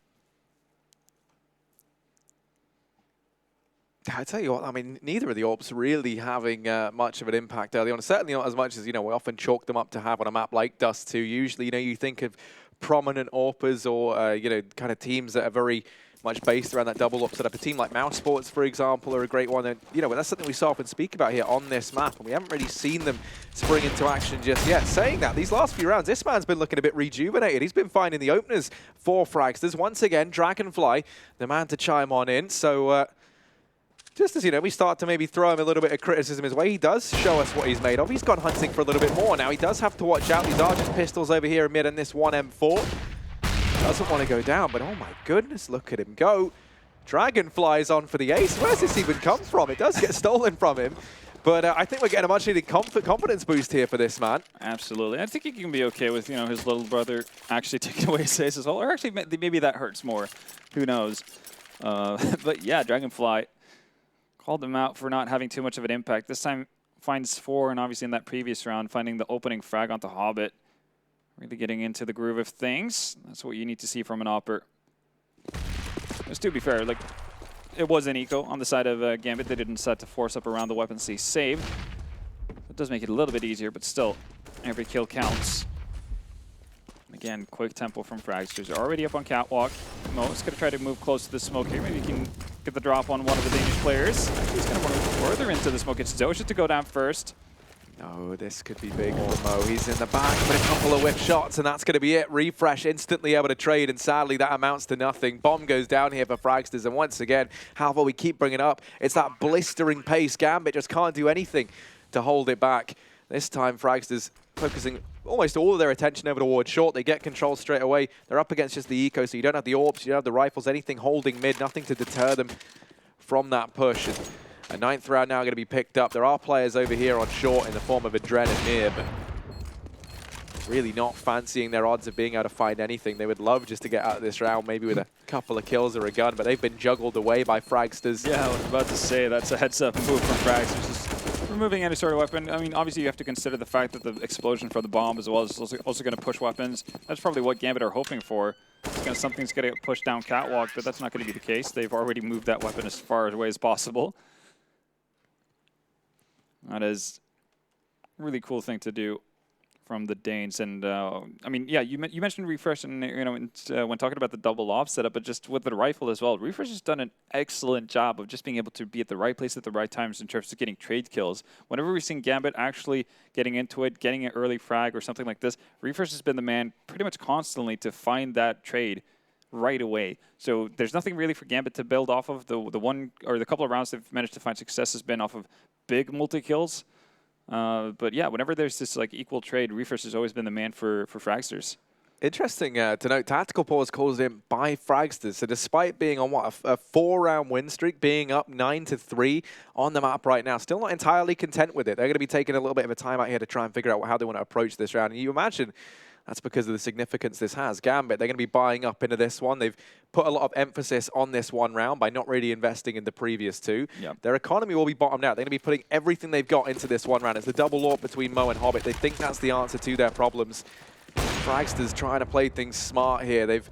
I tell you what, I mean, neither of the AWPs really having much of an impact early on. Certainly not as much as, you know, we often chalk them up to have on a map like Dust2. Usually, you know, you think of prominent AWPers or, you know, kind of teams that are very much based around that double AWP setup. A team like Mouse Sports, for example, are a great one. And, you know, that's something we so often speak about here on this map, and we haven't really seen them spring into action just yet. Saying that, these last few rounds, this man's been looking a bit rejuvenated. He's been finding the openers for Fragsters. Once again, Dragonfly, the man to chime on in. So, just as, you know, we start to maybe throw him a little bit of criticism his way, he does show us what he's made of. He's gone hunting for a little bit more now. He does have to watch out. These are just pistols over here in mid, and this 1M4 doesn't want to go down, but oh my goodness, look at him go. Dragonfly's on for the ace. Where's this even come from? It does get stolen from him. But I think we're getting a much-needed confidence boost here for this man. Absolutely. I think he can be okay with, you know, his little brother actually taking away his ace as well. Or actually, maybe that hurts more. Who knows? But yeah, Dragonfly called them out for not having too much of an impact. This time finds 4, and obviously in that previous round, finding the opening frag onto Hobbit. Really getting into the groove of things. That's what you need to see from an AWPer. Just to be fair, like, it was an eco on the side of Gambit. They didn't set to force up around the weapons they saved. It does make it a little bit easier, but still, every kill counts. Again, quick tempo from Fragsters. They're already up on Catwalk. Mo is going to try to move close to the smoke here. Maybe he can get the drop on one of the Danish players. He's going to want to move further into the smoke. It's Doja to go down first. Oh, this could be big for Mo. He's in the back, but a couple of whiff shots, and that's going to be it. Refresh instantly able to trade, and sadly that amounts to nothing. Bomb goes down here for Fragsters, and once again, how far we keep bringing up, it's that blistering pace. Gambit just can't do anything to hold it back. This time, Fragsters focusing almost all of their attention over towards short. They get control straight away. They're up against just the eco, so you don't have the AWPs, you don't have the rifles, anything holding mid, nothing to deter them from that push. And a 9th round now going to be picked up. There are players over here on short in the form of Adren and Mir, but really not fancying their odds of being able to find anything. They would love just to get out of this round, maybe with a couple of kills or a gun, but they've been juggled away by Fragsters. Yeah, I was about to say, that's a heads-up move from Fragsters. Just removing any sort of weapon. I mean, obviously you have to consider the fact that the explosion for the bomb as well is also going to push weapons. That's probably what Gambit are hoping for. Something's going to get pushed down Catwalk, but that's not going to be the case. They've already moved that weapon as far away as possible. That is a really cool thing to do from the Danes. And I mean, yeah, you mentioned Refresh, and when talking about the double off setup, but just with the rifle as well, Refresh has done an excellent job of just being able to be at the right place at the right times in terms of getting trade kills. Whenever we've seen Gambit actually getting into it, getting an early frag or something like this, Refresh has been the man pretty much constantly to find that trade right away. So there's nothing really for Gambit to build off of. The one or the couple of rounds they've managed to find success has been off of big multi-kills. But yeah, whenever there's this like equal trade, Refresh has always been the man for Fragsters. Interesting to note, tactical pause caused in by Fragsters. So despite being on what a 4-round win streak, being up 9-3 on the map right now, still not entirely content with it. They're going to be taking a little bit of a time out here to try and figure out how they want to approach this round. And you imagine that's because of the significance this has. Gambit, they're going to be buying up into this one. They've put a lot of emphasis on this one round by not really investing in the previous two. Yep. Their economy will be bottomed out. They're going to be putting everything they've got into this one round. It's the double AWP between Mo and Hobbit. They think that's the answer to their problems. Fragsters trying to play things smart here. They've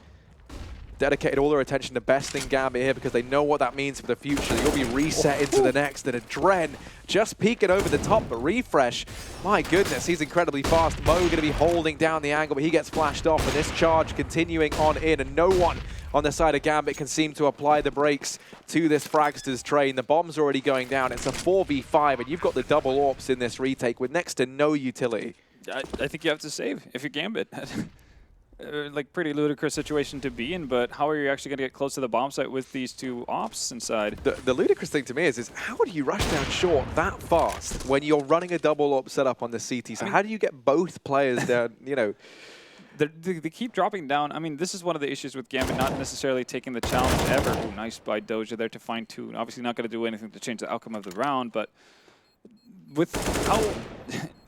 dedicated all their attention to besting Gambit here because they know what that means for the future. You'll be reset into the next, and Adren just peeking over the top, but Refresh, my goodness, he's incredibly fast. Mo going to be holding down the angle, but he gets flashed off, and this charge continuing on in, and no one on the side of Gambit can seem to apply the brakes to this Fragsters train. The bomb's already going down. It's a 4v5, and you've got the double AWPs in this retake with next to no utility. I think you have to save if you're Gambit. Like pretty ludicrous situation to be in, but how are you actually going to get close to the bomb site with these two ops inside? The ludicrous thing to me is how do you rush down short that fast when you're running a double AWP setup on the CT? So how do you get both players down, you know? They keep dropping down. I mean, this is one of the issues with Gambit, not necessarily taking the challenge ever. Ooh, nice by Doja there to find two. Obviously not going to do anything to change the outcome of the round, but with how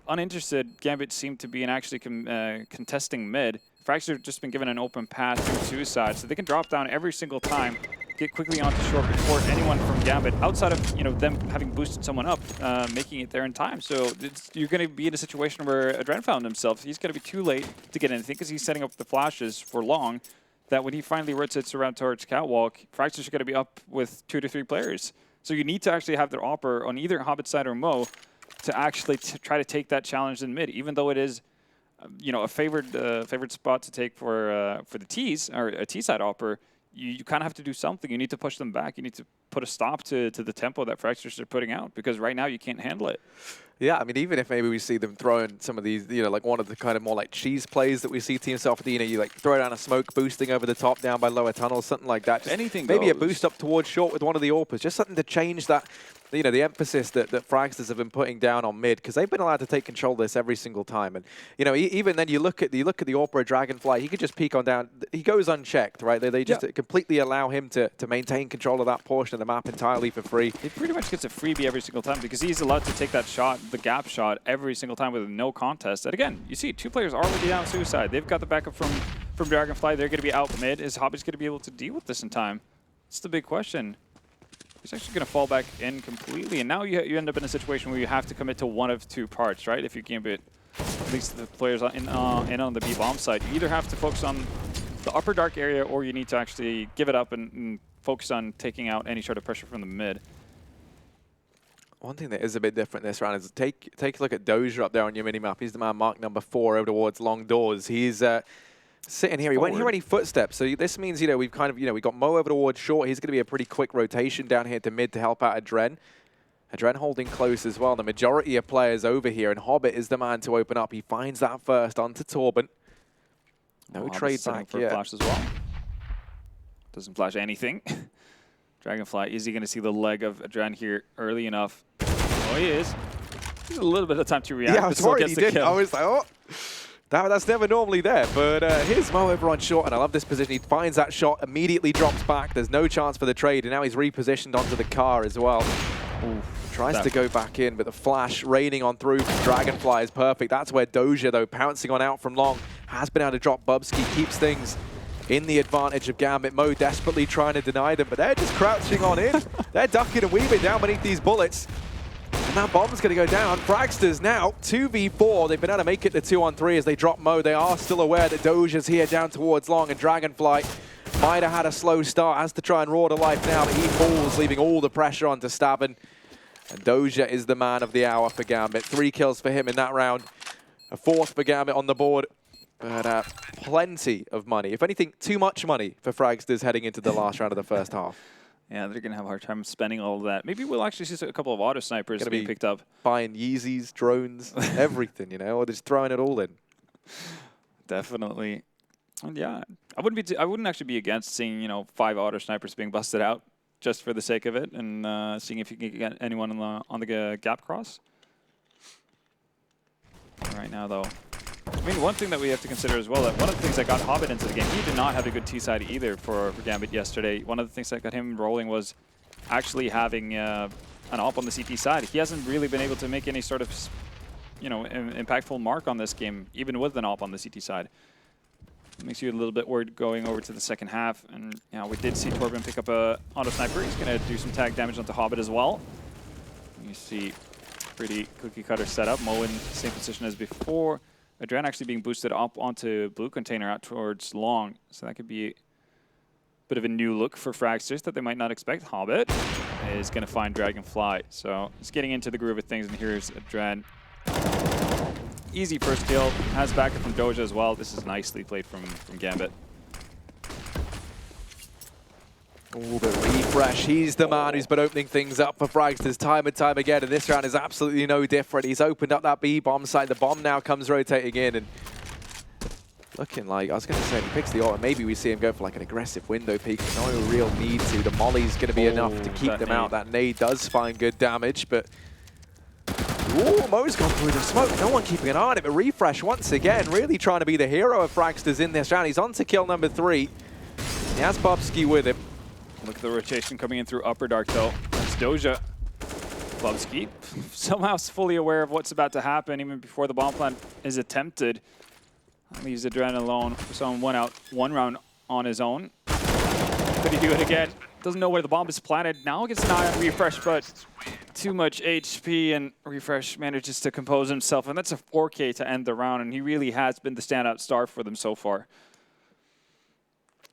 uninterested Gambit seemed to be in actually contesting mid, Fragsters have just been given an open path through suicide, so they can drop down every single time, get quickly onto short before anyone from Gambit, outside of them having boosted someone up, making it there in time. So you're going to be in a situation where Adren found himself. He's going to be too late to get anything because he's setting up the flashes for long, that when he finally rotates around towards Catwalk, Fragsters are going to be up with 2 to 3 players. So you need to actually have their opper on either Hobbit side or Mo to actually try to take that challenge in mid, even though it is a favored spot to take for the T's or a T side opper. You kind of have to do something. You need to push them back. You need to put a stop to the tempo that Fragsters are putting out, because right now you can't handle it. Yeah, I mean, even if maybe we see them throwing some of these, like one of the kind of more like cheese plays that we see teams offer, you like throw down a smoke boosting over the top down by lower tunnels, something like that. Just anything maybe goes. A boost up towards short with one of the AWPers, just something to change that, the emphasis that Fragsters have been putting down on mid, because they've been allowed to take control of this every single time. And even then you look at the AWPer Dragonfly, he could just peek on down. He goes unchecked, right? They just completely allow him to maintain control of that portion of the map entirely for free. He pretty much gets a freebie every single time because he's allowed to take that shot, the gap shot, every single time with no contest. And again, you see 2 players already down suicide. They've got the backup from Dragonfly. They're going to be out mid. Is Hobbit's going to be able to deal with this in time? It's the big question. He's actually going to fall back in completely, and now you end up in a situation where you have to commit to one of 2 parts, right? If you Gambit, at least the players in on the B bomb side, you either have to focus on the upper dark area, or you need to actually give it up and focus on taking out any sort of pressure from the mid. One thing that is a bit different this round is take a look at Doja up there on your minimap. He's the man marked number 4 over towards long doors. He's sitting here. He won't hear any footsteps. So this means, we've kind of, we've got Mo over towards short. He's going to be a pretty quick rotation down here to mid to help out Adren. Adren holding close as well. The majority of players over here, and Hobbit is the man to open up. He finds that first onto Torben. No trade back for a flash as well. Doesn't flash anything. Dragonfly, is he going to see the leg of Adren here early enough? Oh, he is. He's a little bit of time to react. Yeah, I was worried he did. I was like, oh. That's never normally there, but here's Mo over on short, and I love this position. He finds that shot, immediately drops back. There's no chance for the trade, and now he's repositioned onto the car as well. Tries to go back in, but the flash raining on through from Dragonfly is perfect. That's where Doja, though, pouncing on out from long, has been able to drop Bubsky, keeps things in the advantage of Gambit. Mo desperately trying to deny them, but they're just crouching on in. They're ducking and weaving down beneath these bullets. And that bomb's going to go down. Fragsters now 2v4. They've been able to make it to 2-on-3 as they drop Mo. They are still aware that Doja's here down towards long, and Dragonfly might have had a slow start, has to try and roar to life now, but he falls, leaving all the pressure onto Stabben. And Doja is the man of the hour for Gambit. 3 kills for him in that round. A fourth for Gambit on the board. But plenty of money. If anything, too much money for Fragsters heading into the last round of the first half. Yeah, they're going to have a hard time spending all of that. Maybe we'll actually see a couple of auto snipers being picked up. Buying Yeezys, drones, everything, you know, or just throwing it all in. Definitely. And yeah, I wouldn't actually be against seeing, you know, 5 auto snipers being busted out just for the sake of it, and seeing if you can get anyone on the gap cross. Right now, though, I mean, one thing that we have to consider as well, that one of the things that got Hobbit into the game, he did not have a good T-side either for Gambit yesterday. One of the things that got him rolling was actually having an op on the CT side. He hasn't really been able to make any sort of, you know, impactful mark on this game, even with an op on the CT side. It makes you a little bit worried going over to the second half. And yeah, we did see Torben pick up a auto sniper. He's going to do some tag damage onto Hobbit as well. You see pretty cookie cutter setup. Mo in the same position as before. Adrian actually being boosted up onto blue container out towards long. So that could be a bit of a new look for Fragsters that they might not expect. Hobbit is going to find Dragonfly. So he's getting into the groove of things, and here's Adrian. Easy first kill. Has backup from Doja as well. This is nicely played from Gambit. Oh, but Refresh, he's the man who's been opening things up for Fragsters time and time again, and this round is absolutely no different. He's opened up that B-bomb site. The bomb now comes rotating in, and looking like, I was going to say, if he picks the ult, maybe we see him go for like an aggressive window peek. No real need to. The molly's going to be enough to keep them out. That nade does find good damage, but ooh, Mo's gone through the smoke. No one keeping an eye on it, but Refresh once again really trying to be the hero of Fragsters in this round. He's on to kill number 3. He has Bubsky with him. Look at the rotation coming in through Upper Dark, though. That's Doja. Bubsky somehow fully aware of what's about to happen even before the bomb plant is attempted. Leaves Adrenaline alone. We saw him one round on his own. Could he do it again? Doesn't know where the bomb is planted. Now gets an eye on Refresh, but too much HP, and Refresh manages to compose himself. And that's a 4K to end the round, and he really has been the standout star for them so far.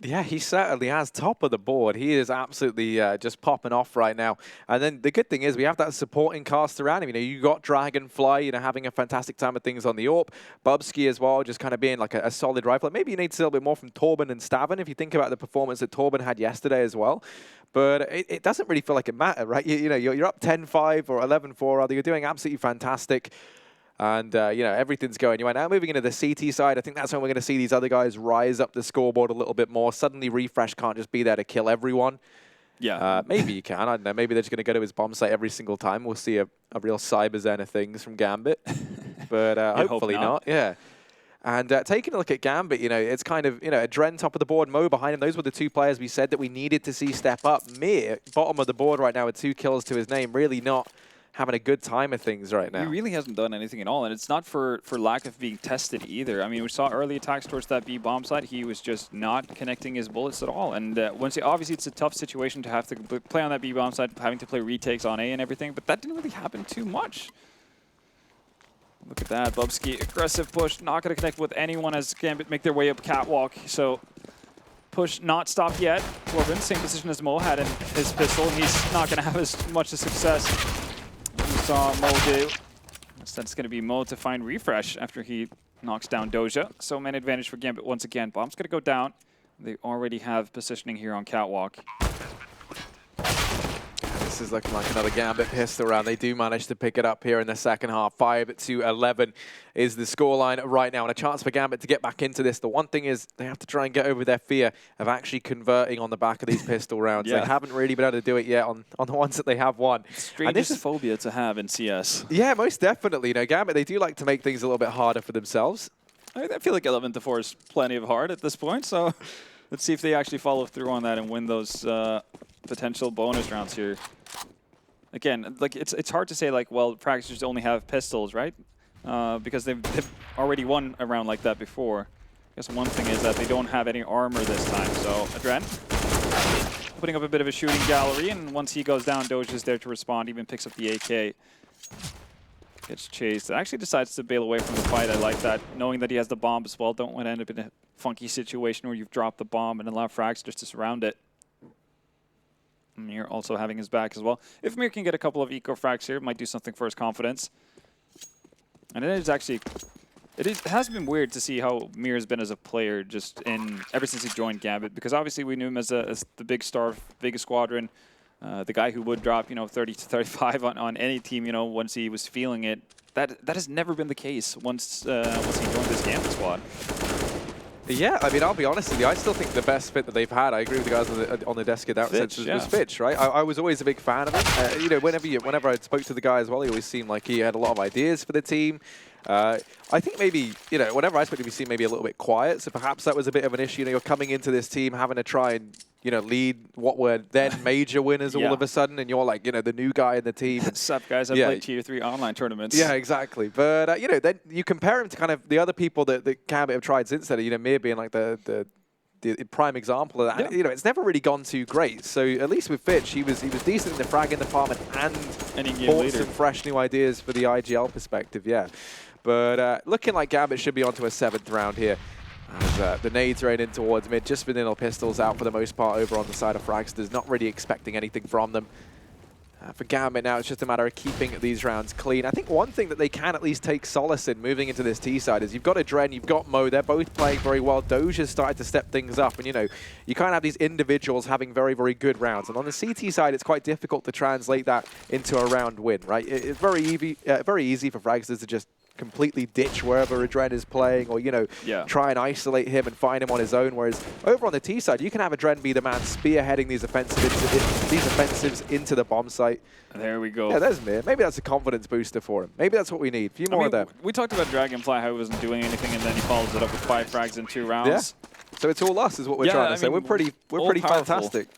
Yeah, he certainly has. Top of the board. He is absolutely just popping off right now. And then the good thing is we have that supporting cast around him. You know, you got Dragonfly, you know, having a fantastic time of things on the AWP. Bubsky as well, just kind of being like a solid rifler. Maybe you need to see a little bit more from Torben and Stavin if you think about the performance that Torben had yesterday as well. But it doesn't really feel like it mattered, right? You know, you're up 10-5 or 11-4 rather. You're doing absolutely fantastic. And, you know, everything's going your way. Now moving into the CT side, I think that's when we're going to see these other guys rise up the scoreboard a little bit more. Suddenly Refresh can't just be there to kill everyone. Yeah. Maybe you can. I don't know. Maybe they're just going to go to his bomb site every single time. We'll see a real cyber zen of things from Gambit. But hopefully not. Yeah. And taking a look at Gambit, you know, it's kind of, you know, Adren top of the board, Mo behind him. Those were the 2 players we said that we needed to see step up. Mir, bottom of the board right now with 2 kills to his name. Really not having a good time of things right now. He really hasn't done anything at all, and it's not for lack of being tested either. I mean, we saw early attacks towards that B bomb site. He was just not connecting his bullets at all. And obviously it's a tough situation to have to play on that B bomb site, having to play retakes on A and everything, but that didn't really happen too much. Look at that, Bubsky, aggressive push, not going to connect with anyone as Gambit make their way up catwalk. So push not stopped yet. Torben, same position as Mo had in his pistol, and he's not going to have as much success. We saw Mo do. Instead, it's going to be Mo to find Refresh after he knocks down Doja. So man advantage for Gambit once again. Bomb's going to go down. They already have positioning here on catwalk. This is looking like another Gambit pistol round. They do manage to pick it up here in the second half. 5-11 is the scoreline right now, and a chance for Gambit to get back into this. The one thing is they have to try and get over their fear of actually converting on the back of these pistol rounds. Yeah. They haven't really been able to do it yet on the ones that they have won. Strangest phobia to have in CS. Yeah, most definitely. You know, Gambit, they do like to make things a little bit harder for themselves. I feel like 11-4 is plenty of hard at this point, so let's see if they actually follow through on that and win those potential bonus rounds here. Again, like it's hard to say like, well, Fragsters only have pistols, right? Because they've already won a round like that before. I guess one thing is that they don't have any armor this time. So Adren putting up a bit of a shooting gallery, and once he goes down, Doge is there to respond, even picks up the AK. Gets chased. Actually decides to bail away from the fight. I like that, knowing that he has the bomb as well. Don't want to end up in a funky situation where you've dropped the bomb and allow Fragsters to surround it. Mir also having his back as well. If Mir can get a couple of eco frags here, it might do something for his confidence. And it is actually It has been weird to see how Mir has been as a player just ever since he joined Gambit, because obviously we knew him as the big star, biggest squadron, the guy who would drop 30 to 35 on any team once he was feeling it. That has never been the case once he joined this Gambit squad. Yeah, I mean, I'll be honest with you. I still think the best fit that they've had, I agree with the guys on the desk at the outset, was Fitch, right? I was always a big fan of him. Whenever I spoke to the guy as well, he always seemed like he had a lot of ideas for the team. I think maybe, whenever I spoke to him, he seemed maybe a little bit quiet. So perhaps that was a bit of an issue. You're coming into this team, having to try and, lead what were then major winners all of a sudden. And you're like, the new guy in the team. What's up, guys? I played Tier 3 online tournaments. Yeah, exactly. But, then you compare him to kind of the other people that Gambit have tried since then, Mir being like the prime example of that. It's never really gone too great. So at least with Fitch, he was decent in the fragging department and brought some fresh new ideas for the IGL perspective, yeah. But looking like Gambit should be onto a 7th round here. As the nades rain in towards mid, just vanilla pistols out for the most part over on the side of Fragsters, not really expecting anything from them. For Gambit now, it's just a matter of keeping these rounds clean. I think one thing that they can at least take solace in moving into this T side is you've got a Dren, you've got Mo, they're both playing very well. Doja's started to step things up, and you kind of have these individuals having very, very good rounds. And on the CT side, it's quite difficult to translate that into a round win, right? It's very easy for Fragsters to just completely ditch wherever Adren is playing, or try and isolate him and find him on his own. Whereas over on the T side, you can have Adren be the man spearheading these offensives into the bomb site. There we go. Yeah, there's Mir. Maybe that's a confidence booster for him. Maybe that's what we need. A few more of them. We talked about Dragonfly, how he wasn't doing anything, and then he follows it up with 5 frags in 2 rounds. Yeah. So it's all us, is what we're trying to say. We're pretty fantastic.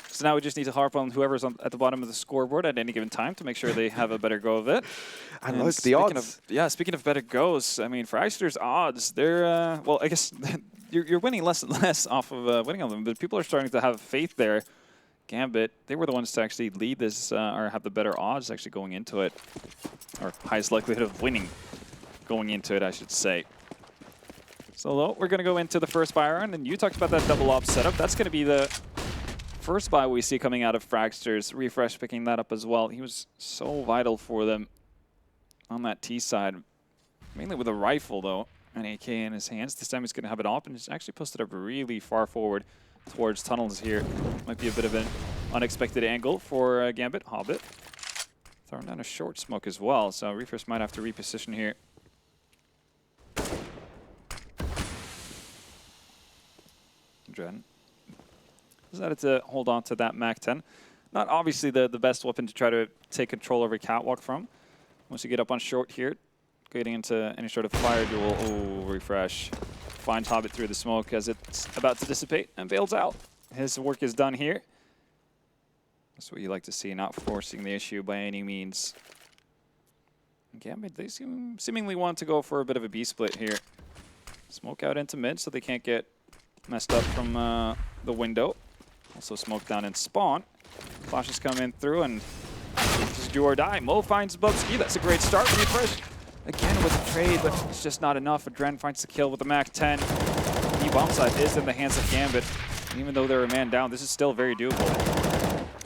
So now we just need to harp on whoever's at the bottom of the scoreboard at any given time to make sure they have a better go of it. And look, the odds. Speaking of better goes, I mean, Fragsters' odds, they're, well, I guess you're winning less and less off of winning on them, but people are starting to have faith there. Gambit, they were the ones to actually lead this, or have the better odds actually going into it, or highest likelihood of winning going into it, I should say. So we're going to go into the first buy round, and you talked about that double op setup. That's going to be the first buy we see coming out of Fragsters. Refresh picking that up as well. He was so vital for them on that T side, mainly with a rifle though, an AK in his hands. This time he's going to have it up, and he's actually posted up really far forward towards tunnels here. Might be a bit of an unexpected angle for Gambit. Hobbit throwing down a short smoke as well, so Refresh might have to reposition here. Dren decided to hold on to that MAC-10. Not obviously the best weapon to try to take control over Catwalk from. Once you get up on short here, getting into any sort of fire duel. Oh, Refresh finds Hobbit through the smoke as it's about to dissipate and bails out. His work is done here. That's what you like to see, not forcing the issue by any means. Gambit, they seemingly want to go for a bit of a B-split here. Smoke out into mid so they can't get messed up from the window. Also smoke down in spawn. Flashes come in through, and just do or die. Mo finds Bubski. That's a great start. Refresh again with a trade, but it's just not enough. Adren finds the kill with the MAC-10. The bomb side is in the hands of Gambit. Even though they're a man down, this is still very doable.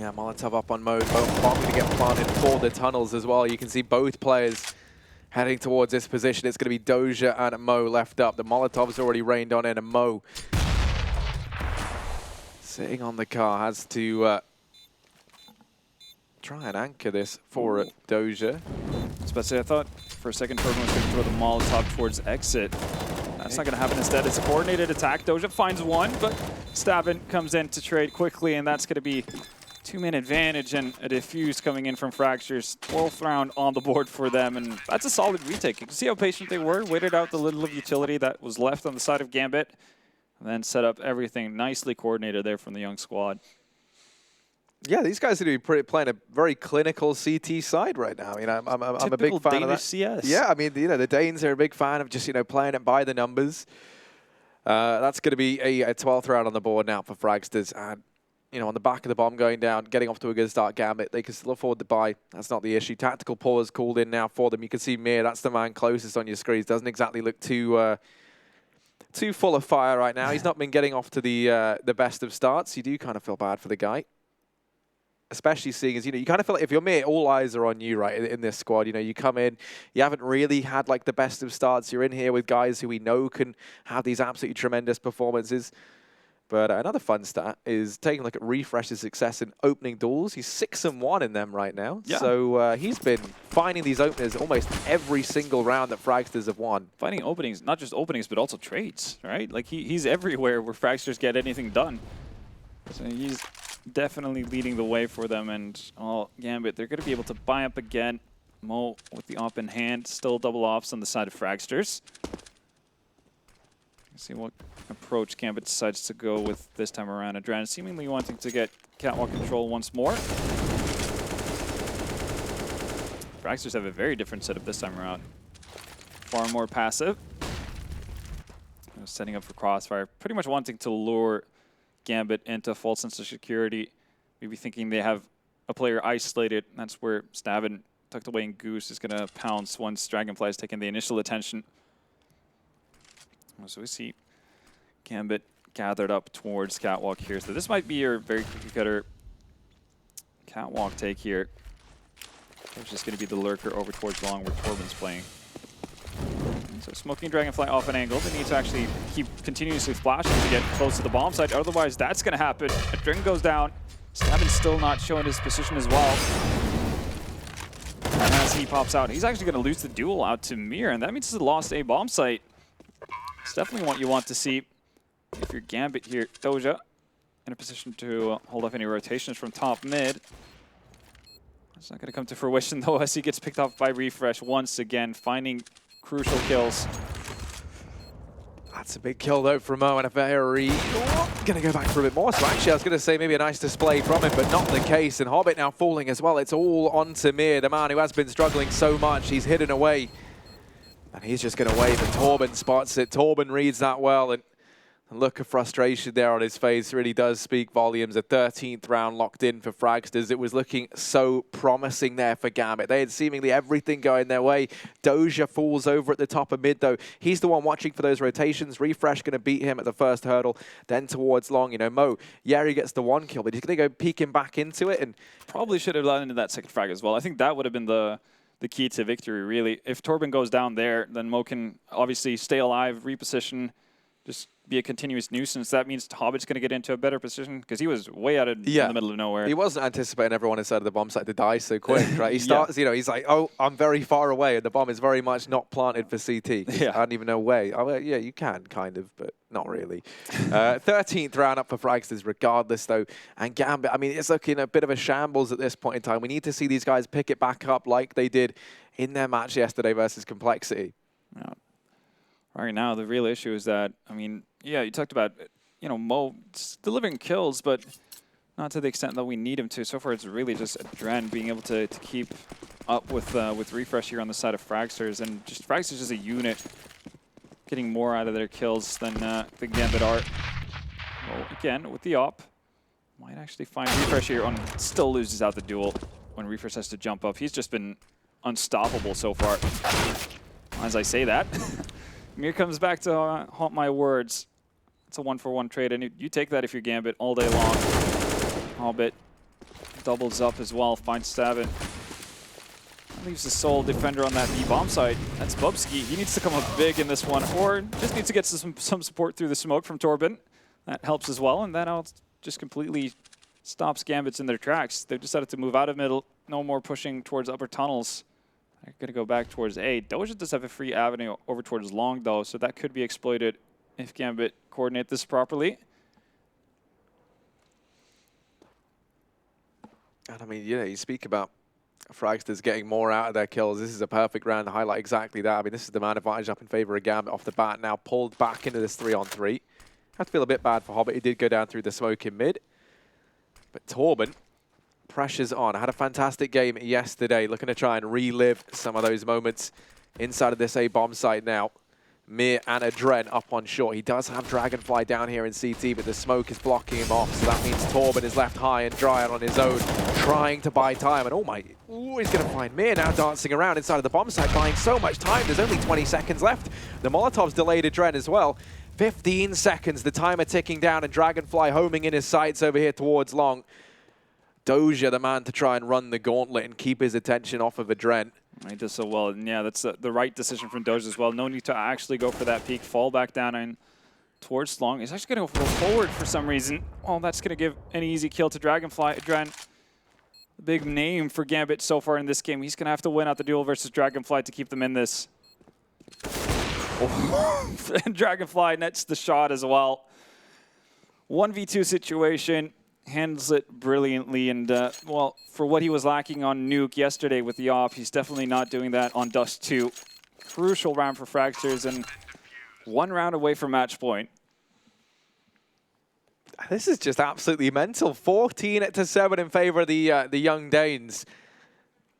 Yeah, Molotov up on mode. Bomb going to get planted for the tunnels as well. You can see both players heading towards this position. It's going to be Doja and Mo left up. The Molotov's already rained on in, and Mo sitting on the car has to try and anchor this for Doja. Especially, I thought for a second Torben was going to throw the Molotov towards exit. That's not going to happen. Instead, it's a coordinated attack. Doja finds one, but Stavin comes in to trade quickly, and that's going to be 2-man advantage and a defuse coming in from Fragsters. 12th round on the board for them, and that's a solid retake. You can see how patient they were, waited out the little of utility that was left on the side of Gambit, and then set up everything nicely coordinated there from the young squad. Yeah, these guys are playing a very clinical CT side right now. I'm a big fan Danish of that. CS. Yeah, I mean, the Danes are a big fan of just playing it by the numbers. That's going to be a 12th round on the board now for Fragsters, and on the back of the bomb going down, getting off to a good start. Gambit, they can still afford to buy. That's not the issue. Tactical pause called in now for them. You can see Mir. That's the man closest on your screens. Doesn't exactly look too full of fire right now. He's not been getting off to the best of starts. You do kind of feel bad for the guy. especially seeing as, you kind of feel like if you're Mir, all eyes are on you, right, in this squad. You come in, you haven't really had like the best of starts. You're in here with guys who we know can have these absolutely tremendous performances. But another fun stat is taking a look at Refresh's success in opening duels. He's 6-1 in them right now. Yeah. So he's been finding these openers almost every single round that Fragsters have won. Finding openings, not just openings, but also trades, right? Like he's everywhere where Fragsters get anything done. So he's definitely leading the way for them. And Gambit, they're going to be able to buy up again. Mo with the op in hand, still double ops on the side of Fragsters. See what approach Gambit decides to go with this time around. Adran seemingly wanting to get catwalk control once more. Fragsters have a very different setup this time around. Far more passive. Setting up for crossfire. Pretty much wanting to lure Gambit into a false sense of security. Maybe thinking they have a player isolated. That's where Stavin, tucked away in Goose, is going to pounce once Dragonfly has taken the initial attention. So we see Gambit gathered up towards catwalk here. So this might be your very cookie-cutter catwalk take here. It's just going to be the lurker over towards long where Torben's playing. So smoking Dragonfly off an angle. They need to actually keep continuously flashing to get close to the bomb site. Otherwise, that's going to happen. Adren goes down. Stavin's still not showing his position as well. And as he pops out, he's actually going to lose the duel out to Mir, and that means he's lost a bomb site. It's definitely what you want to see if you're Gambit here. Doja in a position to hold off any rotations from top mid. It's not going to come to fruition though, as he gets picked off by Refresh once again, finding crucial kills. That's a big kill though from Mo, and a very... Going to go back for a bit more. So actually I was going to say maybe a nice display from him, but not the case. And Hobbit now falling as well. It's all onto Mir, the man who has been struggling so much. He's hidden away. And he's just going to wave, and Torben spots it. Torben reads that well, and the look of frustration there on his face really does speak volumes. A 13th round locked in for Fragsters. It was looking so promising there for Gambit. They had seemingly everything going their way. Doja falls over at the top of mid, though. He's the one watching for those rotations. Refresh going to beat him at the first hurdle, then towards long. Mo, Yeri gets the one kill, but he's going to go peeking back into it. And probably should have landed that second frag as well. I think that would have been the key to victory, really. If Torben goes down there, then Mo can obviously stay alive, reposition, just be a continuous nuisance. That means Hobbit's going to get into a better position because he was way out in the middle of nowhere. He wasn't anticipating everyone inside of the bomb site to die so quick, right? He starts, he's like, oh, I'm very far away, and the bomb is very much not planted for CT. I don't even know where. Oh, yeah, you can, kind of, but not really. 13th round up for Fragsters regardless, though. And Gambit, I mean, it's looking a bit of a shambles at this point in time. We need to see these guys pick it back up like they did in their match yesterday versus Complexity. Yeah. Right now, the real issue is that, I mean, yeah, you talked about, Mo delivering kills, but not to the extent that we need him to. So far, it's really just Adren being able to keep up with Refresh here on the side of Fragsters. And just Fragsters as a unit getting more out of their kills than Gambit are. Well, again, with the op, might actually find Refresh here on, still loses out the duel when Refresh has to jump up. He's just been unstoppable so far. As I say that. Mir comes back to haunt my words. It's a 1-for-1 trade, and you take that if you're Gambit all day long. Hobbit doubles up as well, finds Stavin. Leaves the sole defender on that B bomb site. That's Bubsky. He needs to come up big in this one, or just needs to get some support through the smoke from Torben. That helps as well, and that just completely stops Gambits in their tracks. They've decided to move out of middle, no more pushing towards upper tunnels. They're going to go back towards A. Doja does have a free avenue over towards long, though, so that could be exploited if Gambit coordinate this properly. And I mean, you speak about Fragsters getting more out of their kills. This is a perfect round to highlight exactly that. I mean, this is the man advantage up in favor of Gambit off the bat, now pulled back into this 3-on-3. Have to feel a bit bad for Hobbit. He did go down through the smoke in mid. But Torben pressures on. Had a fantastic game yesterday, looking to try and relive some of those moments inside of this A bomb site now. Mir and Adren up on short. He does have Dragonfly down here in CT, but the smoke is blocking him off, so that means Torben is left high and dry and on his own, trying to buy time. And he's going to find Mir now dancing around inside of the bomb site, buying so much time. There's only 20 seconds left. The Molotov's delayed Adren as well. 15 seconds, the timer ticking down, and Dragonfly homing in his sights over here towards long. Doja, the man to try and run the gauntlet and keep his attention off of Adren. He does so well, and yeah, that's the right decision from Doja as well. No need to actually go for that peek, fall back down and towards Long. He's actually going to go forward for some reason. Oh, that's going to give an easy kill to Dragonfly. Adren, big name for Gambit so far in this game. He's going to have to win out the duel versus Dragonfly to keep them in this. Oh. And Dragonfly nets the shot as well. 1v2 situation. Handles it brilliantly, and well, for what he was lacking on Nuke yesterday with the off, he's definitely not doing that on dust2. Crucial round for Fragsters, and 1 round away from match point. This is just absolutely mental. 14-7 in favor of the young Danes.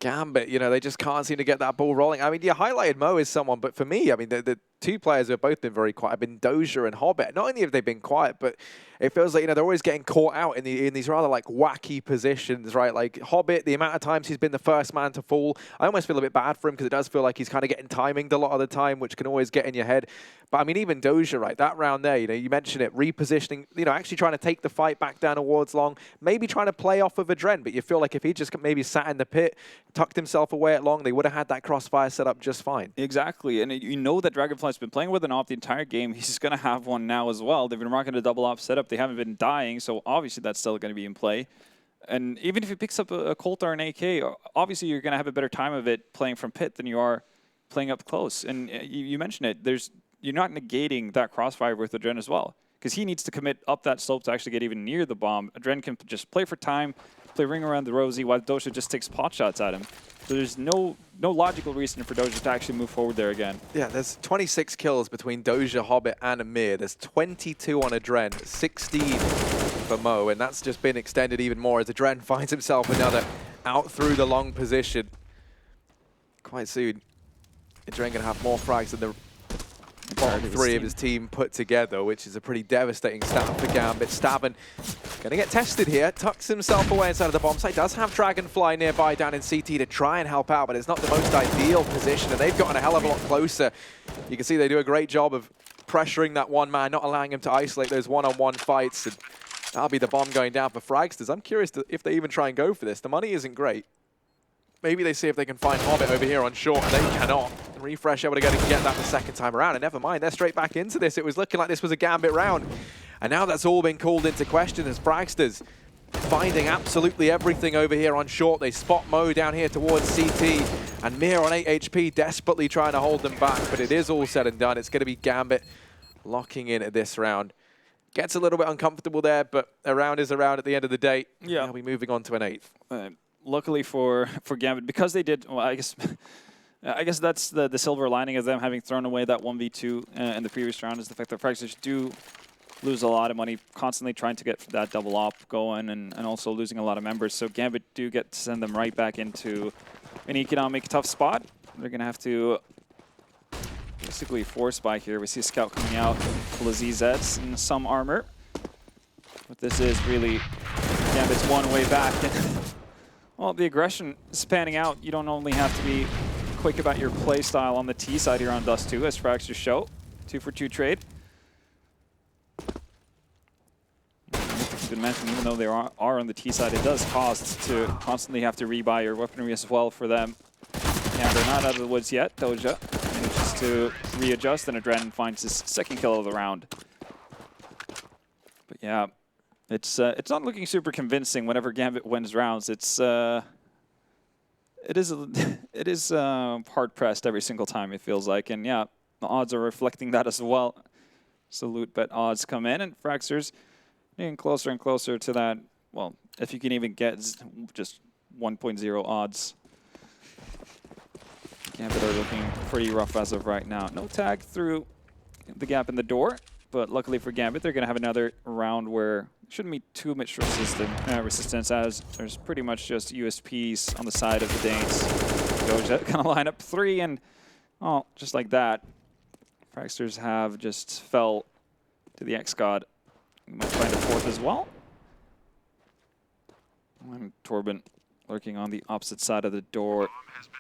Gambit, you know, they just can't seem to get that ball rolling. I mean, you highlighted Mo as someone, but for me, I mean, the 2 players who have both been very quiet have been Doja and Hobbit. Not only have they been quiet, but it feels like, you know, they're always getting caught out in these rather like wacky positions, right? Like Hobbit, the amount of times he's been the first man to fall, I almost feel a bit bad for him because it does feel like he's kind of getting timinged a lot of the time, which can always get in your head. But I mean, even Doja, right? That round there, you know, you mentioned it, repositioning, you know, actually trying to take the fight back down towards Long, maybe trying to play off of Adren, but you feel like if he just maybe sat in the pit, tucked himself away at Long, they would have had that crossfire set up just fine. Exactly, and you know that Dragonfly's been playing with an op the entire game. He's going to have one now as well. They've been rocking a double op setup. They haven't been dying, so obviously that's still going to be in play. And even if he picks up a Colt or an AK, obviously you're going to have a better time of it playing from pit than you are playing up close. And you mentioned it. You're not negating that crossfire with Adren as well, because he needs to commit up that slope to actually get even near the bomb. Adren can just play for time, play ring around the Rosie, while Doja just takes pot shots at him. So there's no logical reason for Doja to actually move forward there again. Yeah, there's 26 kills between Doja, Hobbit, and Amir. There's 22 on Adren, 16 for Mo, and that's just been extended even more as Adren finds himself another out through the long position. Quite soon, Adren gonna have more frags than the bottom 3 of his team put together, which is a pretty devastating stat for Gambit. Staben gonna get tested here, tucks himself away inside of the bomb site, does have Dragonfly nearby down in CT to try and help out, but it's not the most ideal position, and they've gotten a hell of a lot closer. You can see they do a great job of pressuring that one man, not allowing him to isolate those one-on-one fights, and that'll be the bomb going down for Fragsters. I'm curious if they even try and go for this. The money isn't great. Maybe they see if they can find Hobbit over here on short, and they cannot. And Refresh able to get that the second time around, and never mind, they're straight back into this. It was looking like this was a Gambit round, and now that's all been called into question as Fragsters finding absolutely everything over here on short. They spot Mo down here towards CT, and Mir on 8 HP desperately trying to hold them back, but it is all said and done. It's going to be Gambit locking in at this round. Gets a little bit uncomfortable there, but a round is a round at the end of the day. Yeah. They'll be moving on to an 8th. Luckily for Gambit, because they did, well, I guess that's the silver lining of them having thrown away that 1v2 in the previous round, is the fact that Fragsters do lose a lot of money constantly trying to get that double op going, and also losing a lot of members. So Gambit do get to send them right back into an economic tough spot. They're going to have to basically force buy here. We see a scout coming out full of ZZs and some armor. But this is really Gambit's one way back. Well, the aggression is panning out. You don't only have to be quick about your play style on the T side here on dust2, as Fragsters show. 2-for-2 trade. As been mentioned, even though they are on the T side, it does cost to constantly have to rebuy your weaponry as well for them. And they're not out of the woods yet. Doja manages to readjust, and Adren finds his second kill of the round. But yeah. It's not looking super convincing whenever Gambit wins rounds. It is hard pressed every single time, it feels like, and yeah, the odds are reflecting that as well. Salute bet odds come in, and Fragsters getting closer and closer to that. Well, if you can even get just 1.0 odds. Gambit are looking pretty rough as of right now. No tag through the gap in the door, but luckily for Gambit, they're going to have another round where shouldn't be too much resistance, as there's pretty much just USPs on the side of the Danes. Doja going to line up 3, and oh, just like that, Fragsters have just fell to the X-God. We might find a 4th as well. And Torben lurking on the opposite side of the door.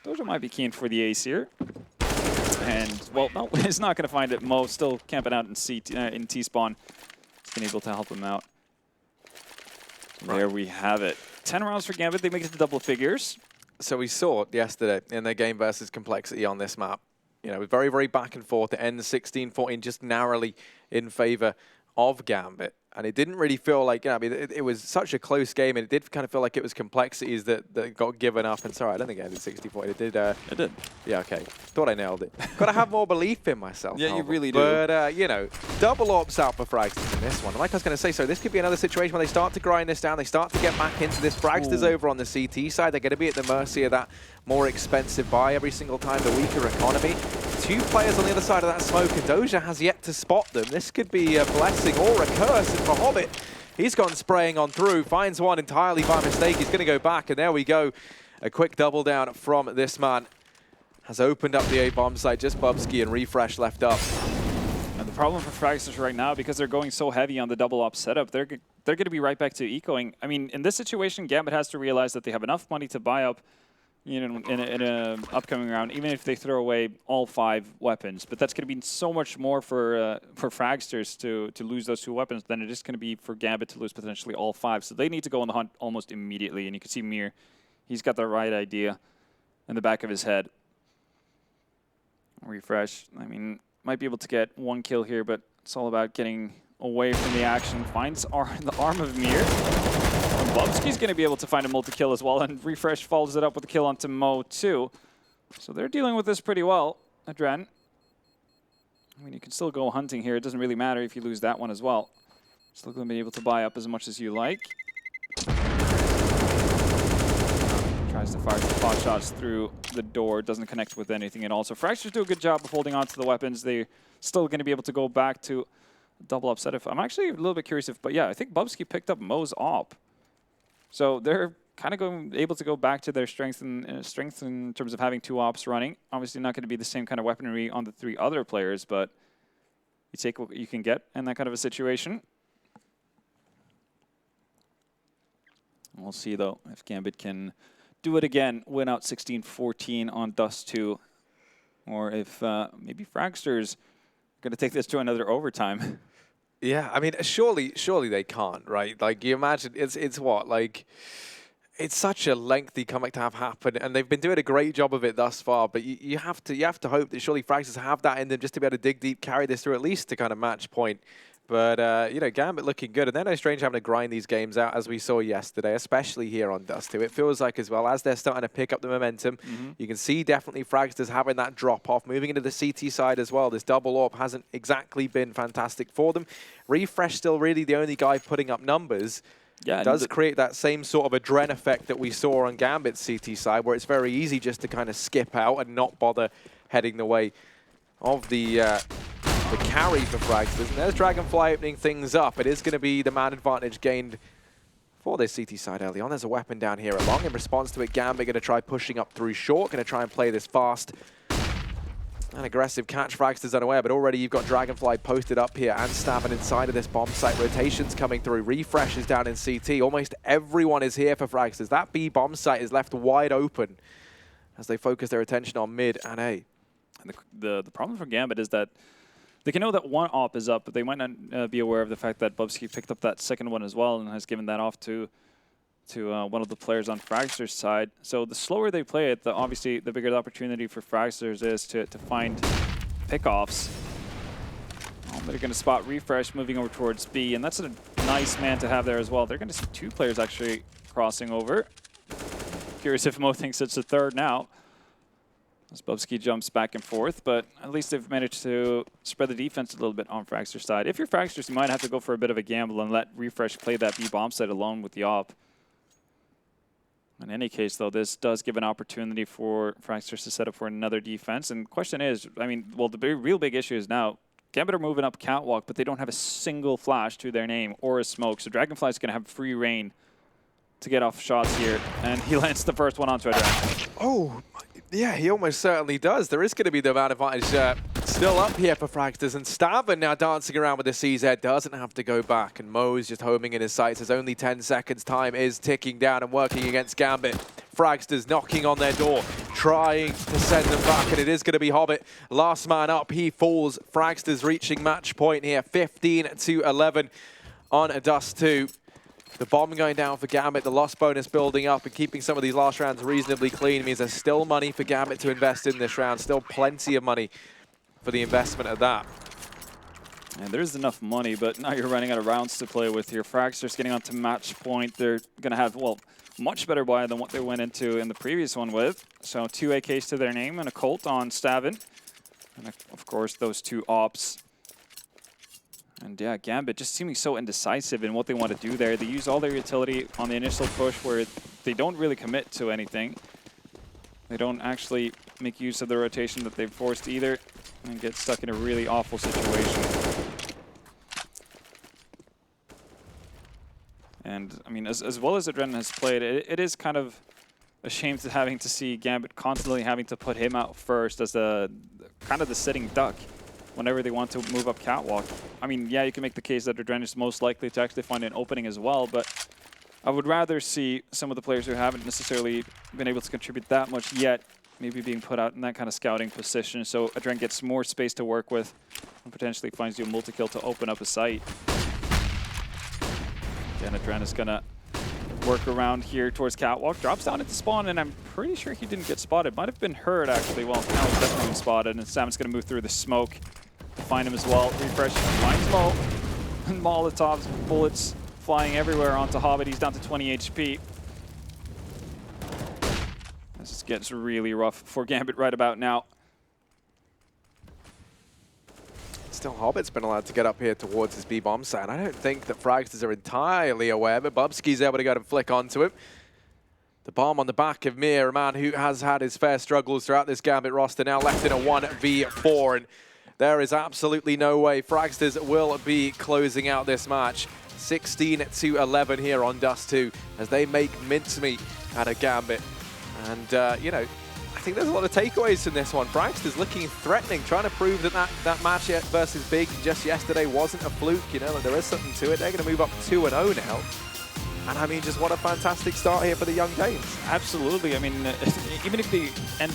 Doja might be keen for the ace here. And, well, no, he's not going to find it. Mo still camping out in T-spawn. He's been able to help him out. There we have it. 10 rounds for Gambit. They make it to double figures. So we saw yesterday in their game versus Complexity on this map. You know, it was very, very back and forth. It ends 16-14 just narrowly in favor of Gambit. And it didn't really feel like, you know, I mean, it was such a close game, and it did kind of feel like it was Complexities that got given up. And sorry, I don't think it ended 60-40. It did. It did. Yeah, okay. Thought I nailed it. Got to have more belief in myself. Yeah, you Albert. really do. But, you know, double ops out for Fragsters in this one. And like I was going to say, so this could be another situation where they start to grind this down. They start to get back into this. Fragsters over on the CT side. They're going to be at the mercy of that more expensive buy every single time, the weaker economy. 2 players on the other side of that smoke, and Doja has yet to spot them. This could be a blessing or a curse. And for Hobbit, he's gone spraying on through, finds one entirely by mistake. He's going to go back, and there we go. A quick double down from this man. Has opened up the A-bomb site, just Bubsky and Refresh left up. And the problem for Fragsters right now, because they're going so heavy on the double op setup, they're going to be right back to ecoing. I mean, in this situation, Gambit has to realize that they have enough money to buy up, you know, in an upcoming round, even if they throw away all 5 weapons. But that's going to be so much more for Fragsters to lose those 2 weapons than it is going to be for Gambit to lose potentially all 5. So they need to go on the hunt almost immediately. And you can see Mir, he's got the right idea in the back of his head. Refresh, I mean, might be able to get 1 kill here, but it's all about getting away from the action. Finds the arm of Mir. Bubsky's going to be able to find a multi-kill as well, and Refresh follows it up with a kill onto Mo too. So they're dealing with this pretty well, Adren. I mean, you can still go hunting here. It doesn't really matter if you lose that one as well. Still going to be able to buy up as much as you like. Tries to fire some pot shots through the door. Doesn't connect with anything at all. So Fragsters do a good job of holding on to the weapons. They're still going to be able to go back to double upset. I'm actually a little bit curious but yeah, I think Bubsky picked up Mo's op. So they're kind of able to go back to their strength in terms of having 2 ops running. Obviously not going to be the same kind of weaponry on the 3 other players, but you take what you can get in that kind of a situation. We'll see, though, if Gambit can do it again, win out 16-14 on dust2, or if maybe Fragsters are going to take this to another overtime. Yeah, I mean, surely they can't, right? Like, you imagine, it's what, like, it's such a lengthy comeback to have happen, and they've been doing a great job of it thus far. But you have to hope that surely Fragsters have that in them just to be able to dig deep, carry this through at least to kind of match point. But, you know, Gambit looking good. And they're no strange having to grind these games out, as we saw yesterday, especially here on dust2. It feels like, as well, as they're starting to pick up the momentum, you can see definitely Fragsters having that drop-off. Moving into the CT side as well, this double AWP hasn't exactly been fantastic for them. Refresh still really the only guy putting up numbers. Yeah, it does create that same sort of adren effect that we saw on Gambit's CT side, where it's very easy just to kind of skip out and not bother heading the way of the carry for Fragsters. And there's Dragonfly opening things up. It is going to be the man advantage gained for this CT side early on. There's a weapon down here along. In response to it, Gambit going to try pushing up through short, going to try and play this fast and aggressive catch. Fragsters unaware, but already you've got Dragonfly posted up here and Stavin inside of this bomb site. Rotations coming through. Refresh is down in CT. Almost everyone is here for Fragsters. That B bomb site is left wide open as they focus their attention on mid and A. And the problem for Gambit is that they can know that 1 op is up, but they might not be aware of the fact that Bubsky picked up that second one as well and has given that off to one of the players on Fragsters' side. So the slower they play it, obviously the bigger the opportunity for Fragsters is to find pickoffs. They're going to spot Refresh moving over towards B, and that's a nice man to have there as well. They're going to see 2 players actually crossing over. Curious if Mo thinks it's a third now, as Bubsky jumps back and forth, but at least they've managed to spread the defense a little bit on Fragsters' side. If you're Fragsters, you might have to go for a bit of a gamble and let Refresh play that B bomb site alone with the op. In any case, though, this does give an opportunity for Fragsters to set up for another defense. And the question is, I mean, well, the real big issue is now Gambit are moving up catwalk, but they don't have a single flash to their name or a smoke. So Dragonfly is going to have free reign to get off shots here, and he lands the first one onto a dragon. Oh, yeah, he almost certainly does. There is going to be the man advantage still up here for Fragsters, and Stavin now dancing around with the CZ, doesn't have to go back, and Mo's just homing in his sights. There's only 10 seconds. Time is ticking down and working against Gambit. Fragsters knocking on their door, trying to send them back, and it is going to be Hobbit. Last man up, he falls. Fragsters reaching match point here, 15-11 on a dust2. The bomb going down for Gambit, the loss bonus building up, and keeping some of these last rounds reasonably clean means there's still money for Gambit to invest in this round. Still plenty of money for the investment of that. And there's enough money, but now you're running out of rounds to play with here. Fragsters getting onto match point. They're going to have, well, much better buy than what they went into in the previous one with. So 2 AKs to their name and a Colt on Stavin. And of course, those 2 ops. And yeah, Gambit just seeming so indecisive in what they want to do there. They use all their utility on the initial push where they don't really commit to anything. They don't actually make use of the rotation that they've forced either and get stuck in a really awful situation. And I mean, as well as Adrenaline has played, it is kind of a shame to having to see Gambit constantly having to put him out first as the kind of the sitting duck whenever they want to move up catwalk. I mean, yeah, you can make the case that Adrenaline is most likely to actually find an opening as well, but I would rather see some of the players who haven't necessarily been able to contribute that much yet maybe being put out in that kind of scouting position, so Adren gets more space to work with and potentially finds you a multi-kill to open up a site. Again, Adren is going to work around here towards catwalk, drops down into spawn, and I'm pretty sure he didn't get spotted. Might have been heard, actually. Well, now he's definitely been spotted, and Sam's going to move through the smoke to find him as well. Refresh, finds Mo, and Molotovs, bullets flying everywhere onto Hobbit. He's down to 20 HP. This gets really rough for Gambit right about now. Still, Hobbit's been allowed to get up here towards his B-bomb site. I don't think that Fragsters are entirely aware, but Bubsky's able to go and flick onto him. The bomb on the back of Mir, a man who has had his fair struggles throughout this Gambit roster, now left in a 1v4. And there is absolutely no way Fragsters will be closing out this match. 16-11 here on Dust2 as they make mincemeat out of Gambit. And, you know, I think there's a lot of takeaways from this one. Fragsters looking threatening, trying to prove that match versus Big just yesterday wasn't a fluke. You know, like there is something to it. They're going to move up 2-0 now. And I mean, just what a fantastic start here for the young Danes. Absolutely. I mean, even if they end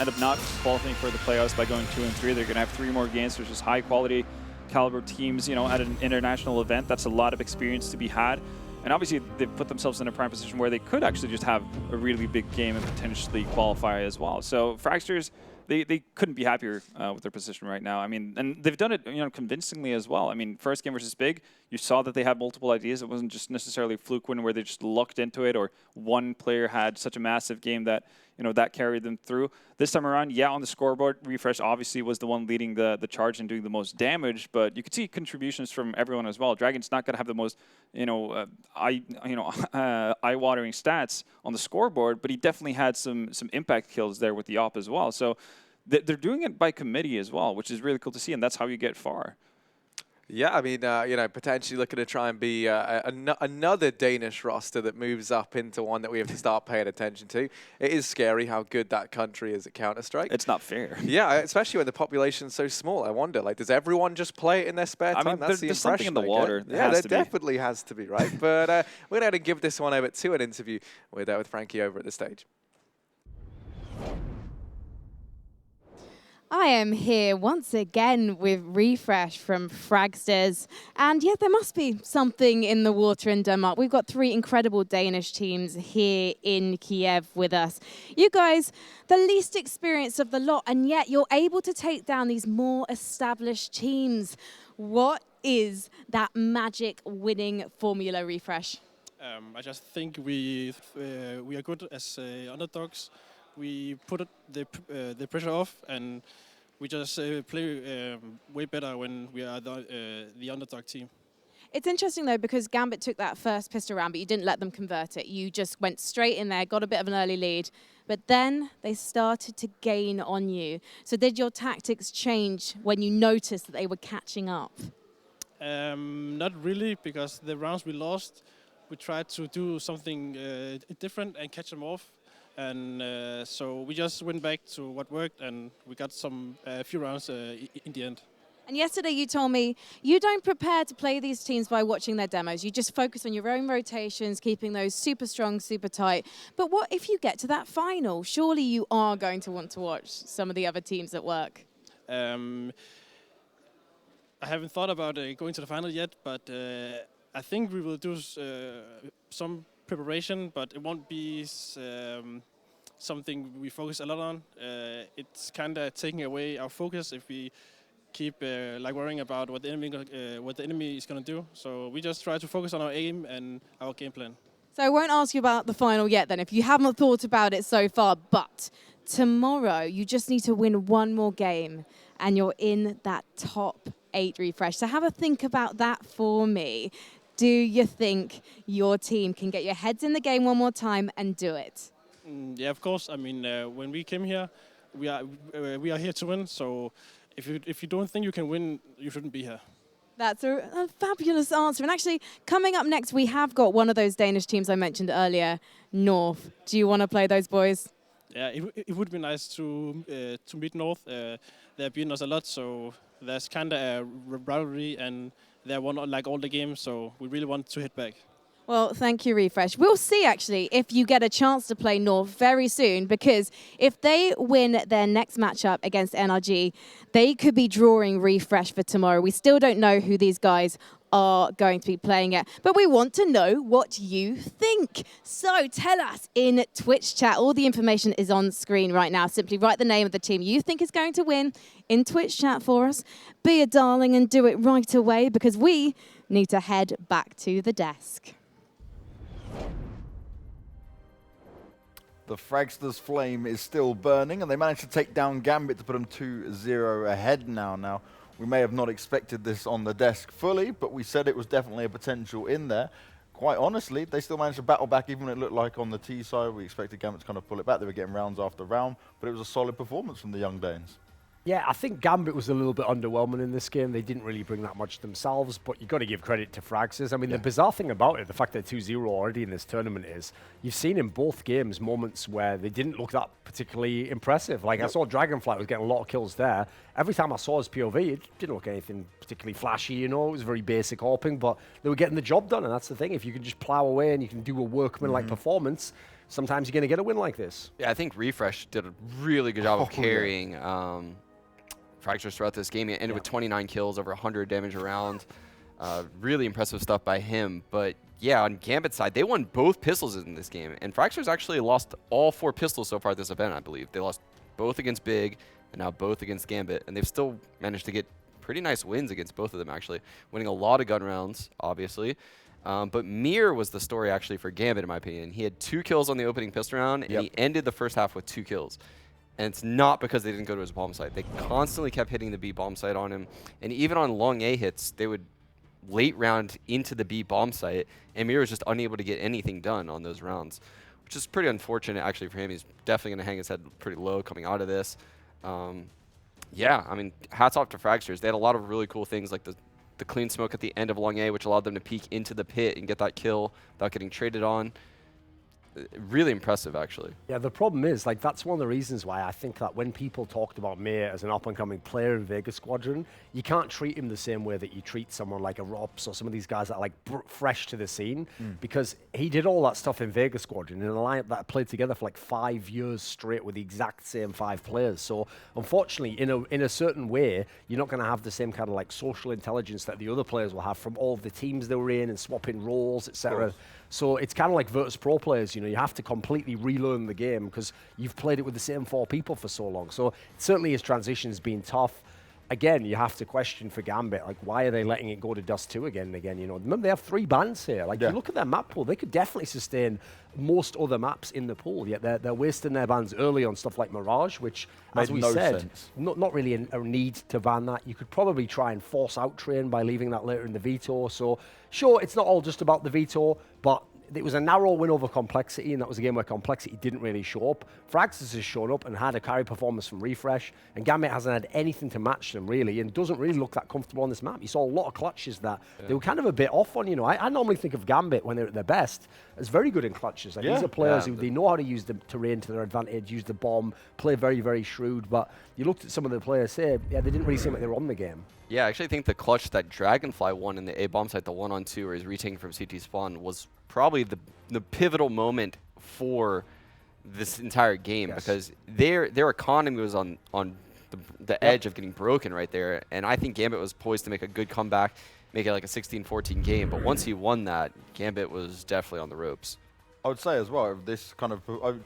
up not qualifying for the playoffs by going 2-3, they're going to have 3 more games, which is high quality caliber teams, you know, at an international event. That's a lot of experience to be had. And obviously, they've put themselves in a prime position where they could actually just have a really big game and potentially qualify as well. So Fragsters, they couldn't be happier with their position right now. I mean, and they've done it, you know, convincingly as well. I mean, first game versus Big, you saw that they had multiple ideas. It wasn't just necessarily a fluke win where they just lucked into it or one player had such a massive game that, you know, that carried them through. This time around, yeah, on the scoreboard, Refresh obviously was the one leading the charge and doing the most damage, but you could see contributions from everyone as well. Dragon's not going to have the most, eye-watering stats on the scoreboard, but he definitely had some impact kills there with the op as well. So they're doing it by committee as well, which is really cool to see, and that's how you get far. Yeah, I mean, you know, potentially looking to try and be another Danish roster that moves up into one that we have to start paying attention to. It is scary how good that country is at Counter-Strike. It's not fair. Yeah, especially when the population's so small. I wonder, like, does everyone just play it in their spare time? I mean, That's the there's impression something in the I water. get. Yeah, there definitely has to be, right? But we're going to give this one over to an interview with Frankie over at the stage. I am here once again with Refresh from Fragsters. And yeah, there must be something in the water in Denmark. We've got 3 incredible Danish teams here in Kiev with us. You guys, the least experienced of the lot, and yet you're able to take down these more established teams. What is that magic winning formula, Refresh? I just think we are good as underdogs. We put the pressure off, and we just play way better when we are the underdog team. It's interesting, though, because Gambit took that first pistol round, but you didn't let them convert it. You just went straight in there, got a bit of an early lead, but then they started to gain on you. So did your tactics change when you noticed that they were catching up? Not really, because the rounds we lost, we tried to do something different and catch them off. And so we just went back to what worked, and we got a few rounds in the end. And yesterday you told me you don't prepare to play these teams by watching their demos. You just focus on your own rotations, keeping those super strong, super tight. But what if you get to that final? Surely you are going to want to watch some of the other teams at work. I haven't thought about going to the final yet, but I think we will do some preparation, but it won't be something we focus a lot on. It's kind of taking away our focus if we keep like worrying about what the enemy is going to do. So we just try to focus on our aim and our game plan. So I won't ask you about the final yet then, if you haven't thought about it so far, but tomorrow you just need to win one more game and you're in that top 8 refresh. So have a think about that for me. Do you think your team can get your heads in the game one more time and do it? Yeah, of course. I mean, when we came here, we are here to win. So if you don't think you can win, you shouldn't be here. That's a fabulous answer. And actually, coming up next, we have got one of those Danish teams I mentioned earlier, North. Do you want to play those boys? Yeah, it would be nice to meet North. They've beaten us a lot, so there's kind of a rivalry, and they won like all the games, so we really want to hit back. Well, thank you, Refresh. We'll see, actually, if you get a chance to play North very soon, because if they win their next matchup against NRG, they could be drawing Refresh for tomorrow. We still don't know who these guys are going to be playing at, but we want to know what you think. So tell us in Twitch chat. All the information is on screen right now. Simply write the name of the team you think is going to win in Twitch chat for us. Be a darling and do it right away, because we need to head back to the desk. The Fragsters flame is still burning, and they managed to take down Gambit to put them 2-0 ahead now. We may have not expected this on the desk fully, but we said it was definitely a potential in there. Quite honestly, they still managed to battle back, even when it looked like on the T side we expected Gambit to kind of pull it back. They were getting rounds after round, but it was a solid performance from the young Danes. Yeah, I think Gambit was a little bit underwhelming in this game. They didn't really bring that much themselves, but you've got to give credit to Fragsters. I mean, the bizarre thing about it, the fact they're 2-0 already in this tournament, is you've seen in both games moments where they didn't look that particularly impressive. Like, I saw Dragonflight was getting a lot of kills there. Every time I saw his POV, it didn't look anything particularly flashy, you know. It was very basic AWPing, but they were getting the job done, and that's the thing. If you can just plow away and you can do a workman-like performance, sometimes you're going to get a win like this. Yeah, I think Refresh did a really good job of carrying Fragsters throughout this game. He ended with 29 kills, over 100 damage around. Really impressive stuff by him. But yeah, on Gambit's side, they won both pistols in this game. And Fragsters actually lost all 4 pistols so far this event, I believe. They lost both against Big and now both against Gambit. And they've still managed to get pretty nice wins against both of them, actually. Winning a lot of gun rounds, obviously. But Mir was the story, actually, for Gambit, in my opinion. He had 2 kills on the opening pistol round, and he ended the first half with 2 kills. And it's not because they didn't go to his bomb site. They constantly kept hitting the B bomb site on him. And even on long A hits, they would late round into the B bomb site, and Mir was just unable to get anything done on those rounds, which is pretty unfortunate, actually, for him. He's definitely going to hang his head pretty low coming out of this. Yeah, I mean, hats off to Fragsters. They had a lot of really cool things, like the clean smoke at the end of long A, which allowed them to peek into the pit and get that kill without getting traded on. Really impressive, actually. Yeah, the problem is, like, that's one of the reasons why I think that when people talked about Mir as an up-and-coming player in Vegas Squadron, you can't treat him the same way that you treat someone like a Rops or some of these guys that are, like, fresh to the scene, because he did all that stuff in Vegas Squadron in a lineup that played together for, like, 5 years straight with the exact same 5 players. So, unfortunately, in a certain way, you're not going to have the same kind of, like, social intelligence that the other players will have from all of the teams they were in and swapping roles, etc. So it's kind of like Virtus Pro players, you know, you have to completely relearn the game because you've played it with the same 4 people for so long. So certainly his transition's been tough. Again, you have to question for Gambit, like, why are they letting it go to dust2 again and again? You know, remember they have 3 bans here. Like, you look at their map pool, they could definitely sustain most other maps in the pool. Yet they're wasting their bans early on stuff like Mirage, which, as we said, not really a need to ban that. You could probably try and force out train by leaving that later in the veto. So sure, it's not all just about the veto, but it was a narrow win over Complexity, and that was a game where Complexity didn't really show up. Fragsters has shown up and had a carry performance from Refresh, and Gambit hasn't had anything to match them, really, and doesn't really look that comfortable on this map. You saw a lot of clutches that they were kind of a bit off on, you know. I normally think of Gambit when they're at their best as very good in clutches. Like, these are players who they know how to use the terrain to their advantage, use the bomb, play very, very shrewd, but you looked at some of the players here, they didn't really seem like they were on the game. Yeah, I actually think the clutch that Dragonfly won in the A bomb site, the 1-on-2 where he's retaking from CT spawn, was probably the pivotal moment for this entire game, because their economy was on the edge of getting broken right there, and I think Gambit was poised to make a good comeback. make it like a 16-14 game. But once he won that, Gambit was definitely on the ropes. I would say as well, this kind of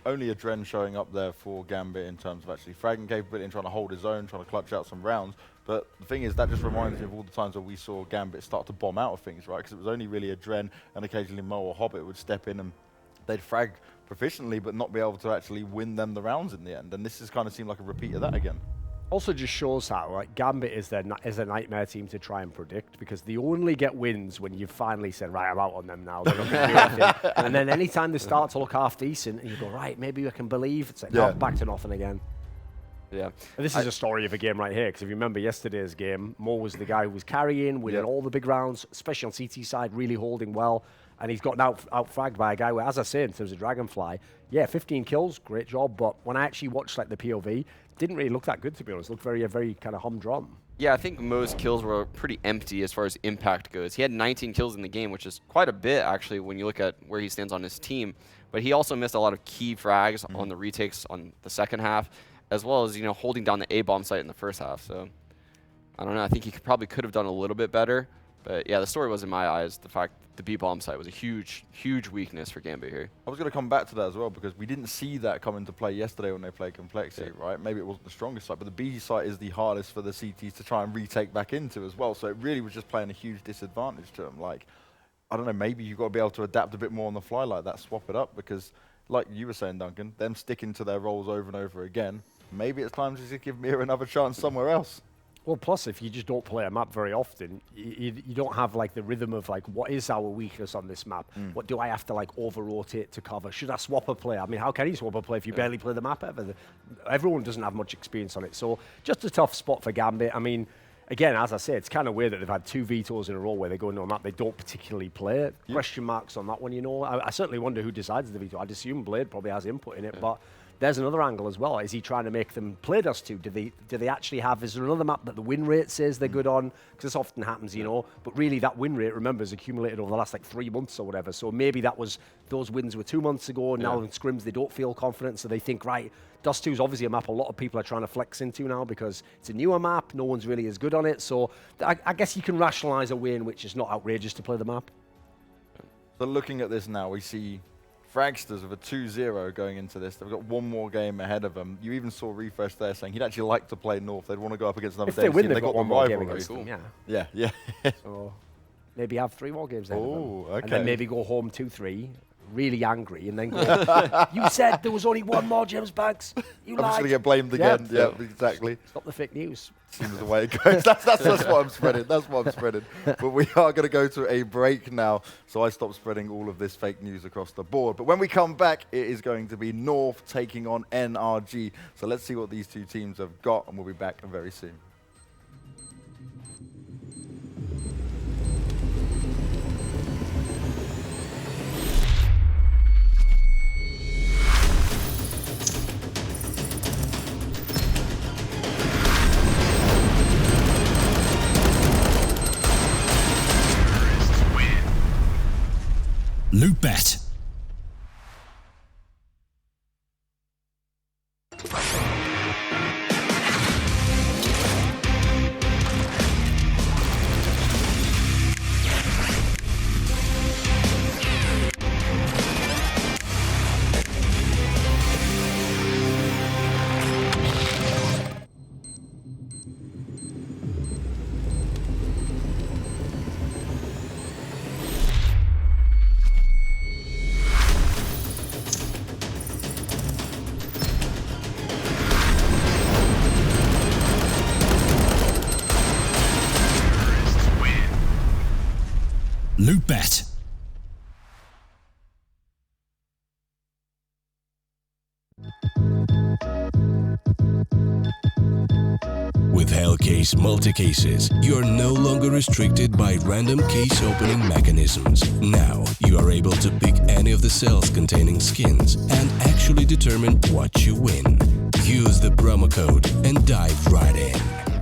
only a Dren showing up there for Gambit in terms of actually fragging capability and trying to hold his own, trying to clutch out some rounds. But the thing is, that just reminds me of all the times where we saw Gambit start to bomb out of things, right? Because it was only really a Dren and occasionally Mo or Hobbit would step in and they'd frag proficiently but not be able to actually win them the rounds in the end. And this has kind of seemed like a repeat of that again. Also just shows how like Gambit is a nightmare team to try and predict, because they only get wins when you've finally said, right, I'm out on them now. They're not going to do anything. And then anytime they start to look half decent and you go, right, maybe I can believe, it's like, no, back to nothing again. Yeah. And this is a story of a game right here, because if you remember yesterday's game, Mo was the guy who was carrying, winning all the big rounds, especially on CT side, really holding well. And he's gotten out-fragged by a guy where, as I say, in terms of Dragonfly, 15 kills, great job. But when I actually watched like the POV, didn't really look that good, to be honest. Looked very kind of humdrum. Yeah, I think Mo's kills were pretty empty as far as impact goes. He had 19 kills in the game, which is quite a bit, actually, when you look at where he stands on his team. But he also missed a lot of key frags on the retakes on the second half, as well as, holding down the A-bomb site in the first half. So, I don't know. I think he probably could have done a little bit better. But, yeah, the story was, in my eyes, the fact the B-bomb site was a huge weakness for Gambit here. I was going to come back to that as well, because we didn't see that come into play yesterday when they played Complexity, right? Maybe it wasn't the strongest site, but the B site is the hardest for the CTs to try and retake back into as well. So it really was just playing a huge disadvantage to them. Like, I don't know, maybe you've got to be able to adapt a bit more on the fly like that, swap it up, because like you were saying, Duncan, them sticking to their roles over and over again, maybe it's time to give Mir another chance somewhere else. Well, plus, if you just don't play a map very often, you don't have like the rhythm of like, what is our weakness on this map? What do I have to like over-rotate to cover? Should I swap a play? I mean, how can you swap a play if you barely play the map ever? Everyone doesn't have much experience on it. So just a tough spot for Gambit. I mean, again, as I say, it's kind of weird that they've had 2 vetoes in a row where they go into a map they don't particularly play. Question marks on that one, I certainly wonder who decides the veto. I'd assume Blade probably has input in it, but there's another angle as well. Is he trying to make them play dust2? Do they actually have, is there another map that the win rate says they're good on? Because this often happens, but really that win rate, remember, is accumulated over the last like 3 months or whatever. So maybe those wins were 2 months ago. Now in scrims they don't feel confident, so they think, right, dust2 is obviously a map a lot of people are trying to flex into now because it's a newer map. No one's really as good on it. So I guess you can rationalize a way in which it's not outrageous to play the map. So looking at this now, we see Fragsters with a 2-0 going into this. They've got one more game ahead of them. You even saw Refresh there saying he'd actually like to play North. They'd want to go up against another If they win, team. they've got one more game rivalry. against them, Yeah. So maybe have 3 more games ahead of them. Okay. And then maybe go home 2-3, really angry, and then go, you said there was only one more, James Banks. You I'm just lied. going to get blamed again. Yeah, exactly. Stop the fake news. Seems the way it goes. That's what I'm spreading. That's what I'm spreading. But we are going to go to a break now, so I stop spreading all of this fake news across the board. But when we come back, it is going to be North taking on NRG. So let's see what these 2 teams have got, and we'll be back very soon. Loot Bet. Loot Bet. With Hellcase multi-cases, you are no longer restricted by random case opening mechanisms. Now, you are able to pick any of the cells containing skins and actually determine what you win. Use the promo code and dive right in.